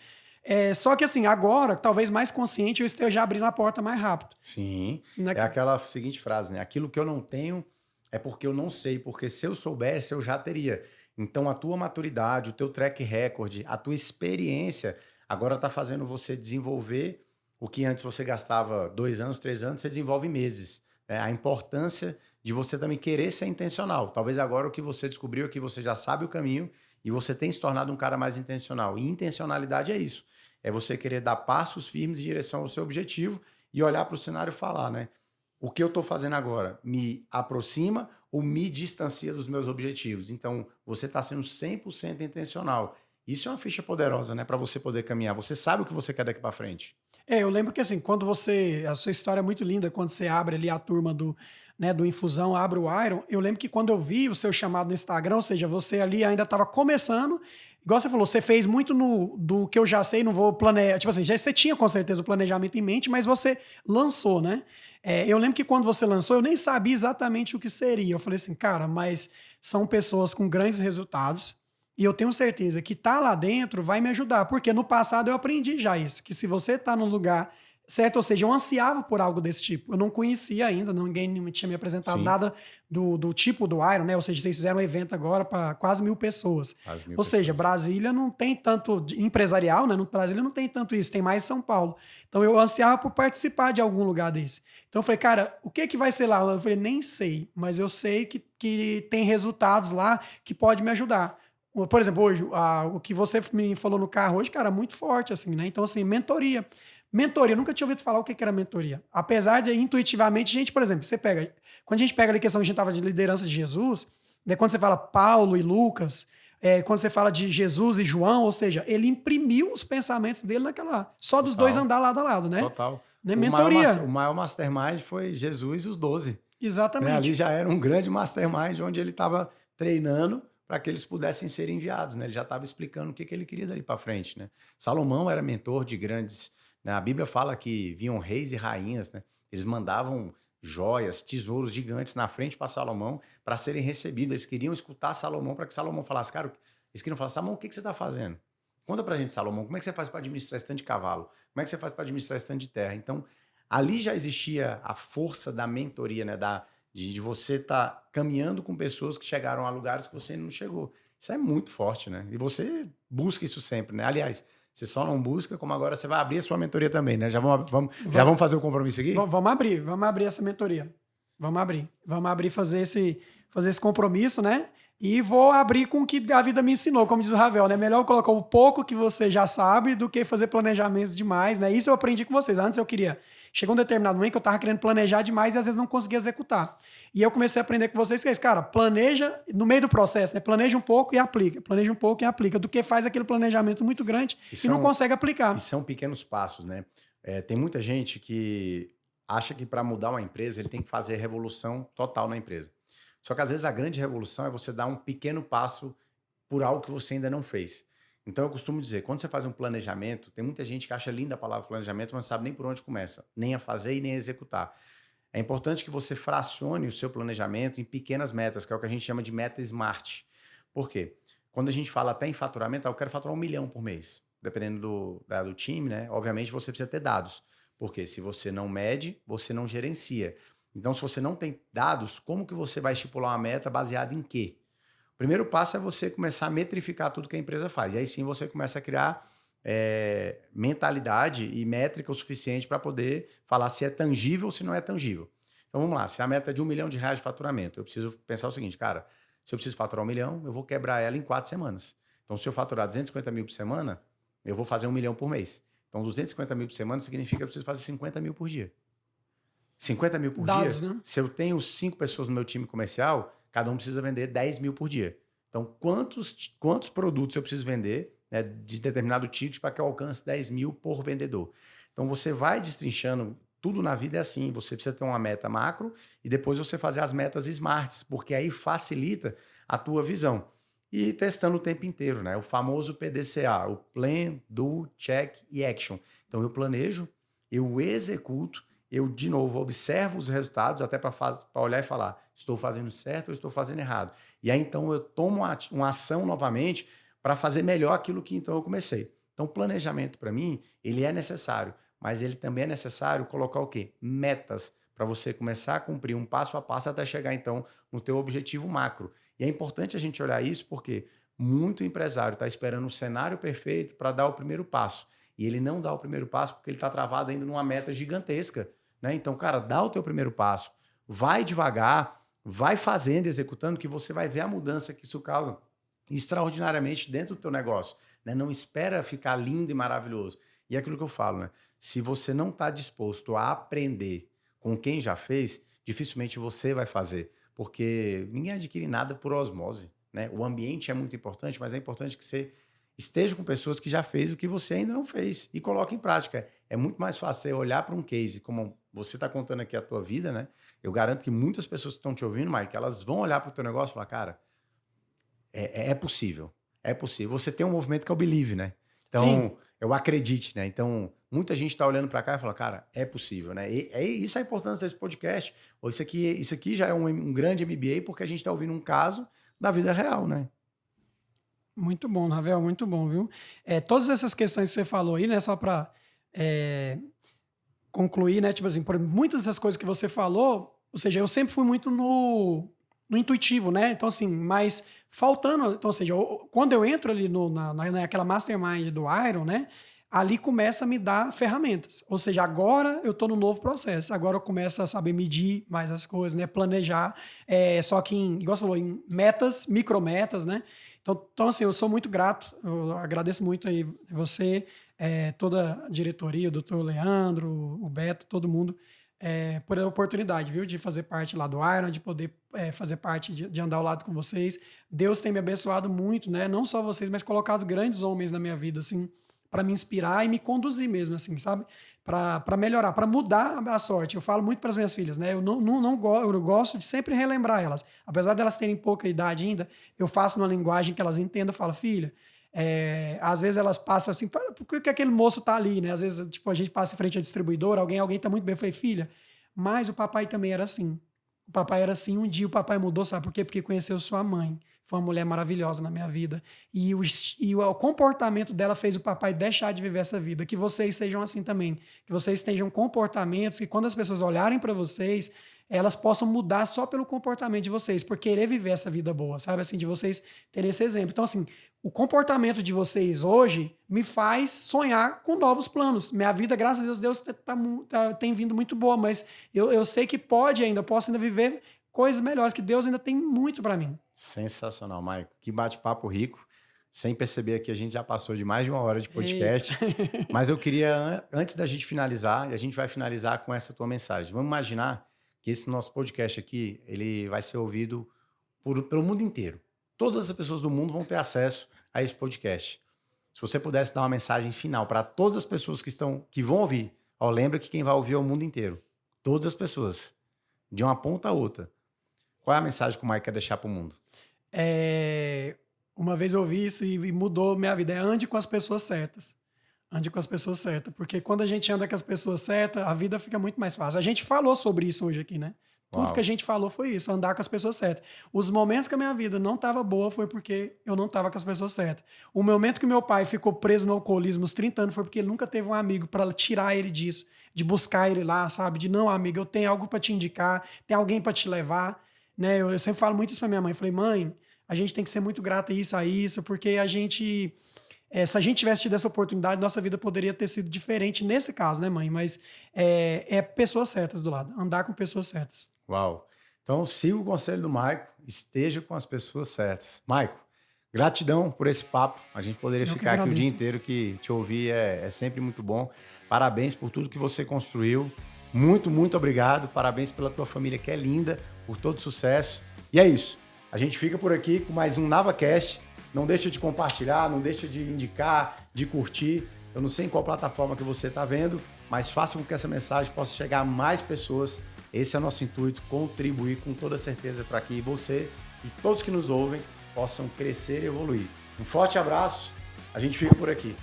[SPEAKER 1] só que assim, agora, talvez mais consciente, eu esteja abrindo a porta mais rápido.
[SPEAKER 2] Sim, é aquela seguinte frase, né? Aquilo que eu não tenho é porque eu não sei, porque se eu soubesse, eu já teria. Então, a tua maturidade, o teu track record, a tua experiência, agora está fazendo você desenvolver o que antes você gastava 2 anos, 3 anos, você desenvolve em meses. A importância de você também querer ser intencional. Talvez agora o que você descobriu é que você já sabe o caminho e você tem se tornado um cara mais intencional. E intencionalidade é isso. É você querer dar passos firmes em direção ao seu objetivo e olhar para o cenário e falar, né? O que eu estou fazendo agora me aproxima ou me distancia dos meus objetivos? Então, você está sendo 100% intencional. Isso é uma ficha poderosa, né? Para você poder caminhar. Você sabe o que você quer daqui para frente.
[SPEAKER 1] Eu lembro que assim, a sua história é muito linda, quando você abre ali a turma do Infusão, abre o Iron, eu lembro que quando eu vi o seu chamado no Instagram, ou seja, você ali ainda estava começando, igual você falou, você fez muito do que eu já sei, não vou planejar, tipo assim, você tinha com certeza o planejamento em mente, mas você lançou, né? Eu lembro que quando você lançou, eu nem sabia exatamente o que seria, eu falei assim, cara, mas são pessoas com grandes resultados, e eu tenho certeza que tá lá dentro vai me ajudar, porque no passado eu aprendi já isso, que se você tá no lugar certo, ou seja, eu ansiava por algo desse tipo, eu não conhecia ainda, ninguém tinha me apresentado nada do tipo do Iron, né? Ou seja, vocês fizeram um evento agora para quase 1.000 pessoas. Ou seja, Brasília não tem tanto empresarial, né? No Brasília não tem tanto isso, tem mais São Paulo. Então eu ansiava por participar de algum lugar desse. Então eu falei, cara, o que vai ser lá? Eu falei, nem sei, mas eu sei que tem resultados lá que pode me ajudar. Por exemplo, hoje, o que você me falou no carro hoje, cara, muito forte, assim, né? Então, assim, mentoria. Mentoria, eu nunca tinha ouvido falar o que era mentoria. Apesar de, intuitivamente, gente, por exemplo, quando a gente pega ali a questão que a gente estava de liderança de Jesus, né, quando você fala Paulo e Lucas, quando você fala de Jesus e João, ou seja, ele imprimiu os pensamentos dele só dos dois andar lado a lado, né?
[SPEAKER 2] Total.
[SPEAKER 1] Né? Mentoria.
[SPEAKER 2] O maior mastermind foi Jesus e os 12.
[SPEAKER 1] Exatamente.
[SPEAKER 2] Né? Ali já era um grande mastermind, onde ele estava treinando para que eles pudessem ser enviados, né? Ele já estava explicando o que ele queria dali para frente, né? Salomão era mentor de grandes, né? A Bíblia fala que vinham reis e rainhas, né? Eles mandavam joias, tesouros gigantes na frente para Salomão para serem recebidos. Eles queriam escutar Salomão para que Salomão falasse, cara, eles queriam falar, Salomão, o que você está fazendo? Conta pra gente, Salomão, como é que você faz para administrar esse tanto de cavalo? Como é que você faz para administrar esse tanto de terra? Então, ali já existia a força da mentoria, né? De você estar caminhando com pessoas que chegaram a lugares que você não chegou. Isso é muito forte, né? E você busca isso sempre, né? Aliás, você só não busca, como agora você vai abrir a sua mentoria também, né? Já vamos fazer o compromisso aqui?
[SPEAKER 1] Vamos abrir essa mentoria. Vamos abrir, fazer esse compromisso, né? E vou abrir com o que a vida me ensinou, como diz o Ravel, né? Melhor colocar o pouco que você já sabe do que fazer planejamentos demais, né? Isso eu aprendi com vocês. Antes eu queria... Chegou um determinado momento que eu tava querendo planejar demais e às vezes não conseguia executar. E eu comecei a aprender com vocês que é isso, cara, planeja no meio do processo, né? Planeja um pouco e aplica. Planeja um pouco e aplica. Do que faz aquele planejamento muito grande e não consegue aplicar.
[SPEAKER 2] E são pequenos passos, né? Tem muita gente que acha que para mudar uma empresa ele tem que fazer revolução total na empresa. Só que às vezes a grande revolução é você dar um pequeno passo por algo que você ainda não fez. Então eu costumo dizer, quando você faz um planejamento, tem muita gente que acha linda a palavra planejamento, mas não sabe nem por onde começa, nem a fazer e nem a executar. É importante que você fracione o seu planejamento em pequenas metas, que é o que a gente chama de meta SMART. Por quê? Quando a gente fala até em faturamento, eu quero faturar 1 milhão por mês. Dependendo do time, né? Obviamente você precisa ter dados. Porque se você não mede, você não gerencia. Então, se você não tem dados, como que você vai estipular uma meta baseada em quê? O primeiro passo é você começar a metrificar tudo que a empresa faz. E aí sim você começa a criar mentalidade e métrica o suficiente para poder falar se é tangível ou se não é tangível. Então vamos lá, se a meta é de R$1 milhão de faturamento, eu preciso pensar o seguinte, cara, se eu preciso faturar 1 milhão, eu vou quebrar ela em 4 semanas. Então se eu faturar 250 mil por semana, eu vou fazer 1 milhão por mês. Então 250 mil por semana significa que eu preciso fazer 50 mil por dia. 50 mil por
[SPEAKER 1] Dados,
[SPEAKER 2] dia,
[SPEAKER 1] né?
[SPEAKER 2] Se eu tenho 5 pessoas no meu time comercial, cada um precisa vender 10 mil por dia. Então, quantos produtos eu preciso vender, né, de determinado ticket para que eu alcance 10 mil por vendedor? Então, você vai destrinchando, tudo na vida é assim, você precisa ter uma meta macro e depois você fazer as metas smarts, porque aí facilita a tua visão. E testando o tempo inteiro, né? O famoso PDCA, o Plan, Do, Check e Action. Então, eu planejo, eu executo, eu, de novo, observo os resultados até para olhar e falar, estou fazendo certo ou estou fazendo errado. E aí, então, eu tomo uma ação novamente para fazer melhor aquilo que, então, eu comecei. Então, planejamento, para mim, ele é necessário, mas ele também é necessário colocar o quê? Metas, para você começar a cumprir um passo a passo até chegar, então, no teu objetivo macro. E é importante a gente olhar isso porque muito empresário está esperando o cenário perfeito para dar o primeiro passo. E ele não dá o primeiro passo porque ele está travado ainda numa meta gigantesca. Né? Então, cara, dá o teu primeiro passo, vai devagar, vai fazendo, executando, que você vai ver a mudança que isso causa extraordinariamente dentro do teu negócio. Né? Não espera ficar lindo e maravilhoso. E é aquilo que eu falo, né? Se você não está disposto a aprender com quem já fez, dificilmente você vai fazer, porque ninguém adquire nada por osmose. Né? O ambiente é muito importante, mas é importante que você esteja com pessoas que já fez o que você ainda não fez e coloque em prática. É muito mais fácil você olhar para um case, como você está contando aqui a tua vida, né? Eu garanto que muitas pessoas que estão te ouvindo, Mike, elas vão olhar para o teu negócio e falar, cara, é possível. É possível. Você tem um movimento que é o Believe, né? Então, sim, eu acredite, né? Então, muita gente está olhando para cá e fala, cara, é possível, né? Isso é a importância desse podcast. Isso aqui já é um grande MBA porque a gente está ouvindo um caso da vida real, né?
[SPEAKER 1] Muito bom, Ravel, muito bom, viu? Todas essas questões que você falou aí, né, só para concluir, né, tipo assim, por muitas dessas coisas que você falou, ou seja, eu sempre fui muito no intuitivo, né? Então, assim, mas faltando, então, ou seja, quando eu entro ali naquela mastermind do Iron, né, ali começa a me dar ferramentas. Ou seja, agora eu estou no novo processo, agora eu começo a saber medir mais as coisas, né, planejar, só que, igual você falou, em metas, micrometas, né? Então, assim, eu sou muito grato, eu agradeço muito aí você, toda a diretoria, o doutor Leandro, o Beto, todo mundo, por a oportunidade, viu, de fazer parte lá do Iron, de poder fazer parte, de andar ao lado com vocês. Deus tem me abençoado muito, né? Não só vocês, mas colocado grandes homens na minha vida, assim, para me inspirar e me conduzir mesmo, assim, sabe? Para melhorar, para mudar a sorte. Eu falo muito para as minhas filhas, né? Eu eu gosto de sempre relembrar elas. Apesar delas terem pouca idade ainda, eu faço numa linguagem que elas entendam. Eu falo, filha, às vezes elas passam assim, por que aquele moço tá ali, né? Às vezes, tipo, a gente passa em frente à distribuidora, alguém tá muito bem. Eu falei, filha, mas o papai também era assim. O papai era assim, um dia o papai mudou, sabe por quê? Porque conheceu sua mãe. Foi uma mulher maravilhosa na minha vida. E o comportamento dela fez o papai deixar de viver essa vida. Que vocês sejam assim também. Que vocês tenham comportamentos que quando as pessoas olharem para vocês, elas possam mudar só pelo comportamento de vocês, por querer viver essa vida boa, sabe? Assim, de vocês terem esse exemplo. Então, assim, o comportamento de vocês hoje me faz sonhar com novos planos. Minha vida, graças a Deus, tem vindo muito boa, mas eu sei que posso ainda viver coisas melhores, que Deus ainda tem muito para mim.
[SPEAKER 2] Sensacional, Maico. Que bate-papo rico. Sem perceber aqui, a gente já passou de mais de 1 hora de podcast. Mas eu queria, antes da gente finalizar, e a gente vai finalizar com essa tua mensagem. Vamos imaginar que esse nosso podcast aqui, ele vai ser ouvido pelo mundo inteiro. Todas as pessoas do mundo vão ter acesso a esse podcast. Se você pudesse dar uma mensagem final para todas as pessoas que vão ouvir, lembra que quem vai ouvir é o mundo inteiro. Todas as pessoas. De uma ponta a outra. Qual é a mensagem que o Maico quer deixar para o mundo?
[SPEAKER 1] Uma vez eu ouvi isso e mudou minha vida. Ande com as pessoas certas. Ande com as pessoas certas. Porque quando a gente anda com as pessoas certas, a vida fica muito mais fácil. A gente falou sobre isso hoje aqui, né? Tudo que a gente falou foi isso, andar com as pessoas certas. Os momentos que a minha vida não estava boa foi porque eu não estava com as pessoas certas. O momento que meu pai ficou preso no alcoolismo aos 30 anos foi porque ele nunca teve um amigo para tirar ele disso, de buscar ele lá, sabe? De não, amigo, eu tenho algo para te indicar, tem alguém para te levar, né? Eu sempre falo muito isso para minha mãe. Eu falei, mãe, a gente tem que ser muito grato a isso, porque a gente... se a gente tivesse tido essa oportunidade, nossa vida poderia ter sido diferente nesse caso, né, mãe? Mas pessoas certas do lado, andar com pessoas certas.
[SPEAKER 2] Uau! Então, siga o conselho do Maico, esteja com as pessoas certas. Maico, gratidão por esse papo. A gente poderia ficar aqui o dia inteiro, que te ouvir é sempre muito bom. Parabéns por tudo que você construiu. Muito, muito obrigado. Parabéns pela tua família, que é linda, por todo sucesso. E é isso. A gente fica por aqui com mais um NavaCast. Não deixa de compartilhar, não deixa de indicar, de curtir. Eu não sei em qual plataforma que você está vendo, mas faça com que essa mensagem possa chegar a mais pessoas. Esse é o nosso intuito, contribuir com toda certeza para que você e todos que nos ouvem possam crescer e evoluir. Um forte abraço, a gente fica por aqui.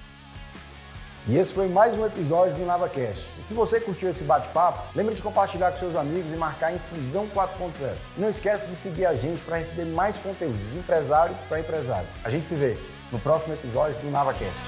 [SPEAKER 3] E esse foi mais um episódio do NavaCast. E se você curtiu esse bate-papo, lembre de compartilhar com seus amigos e marcar Infusão 4.0. E não esquece de seguir a gente para receber mais conteúdos de empresário para empresário. A gente se vê no próximo episódio do NavaCast.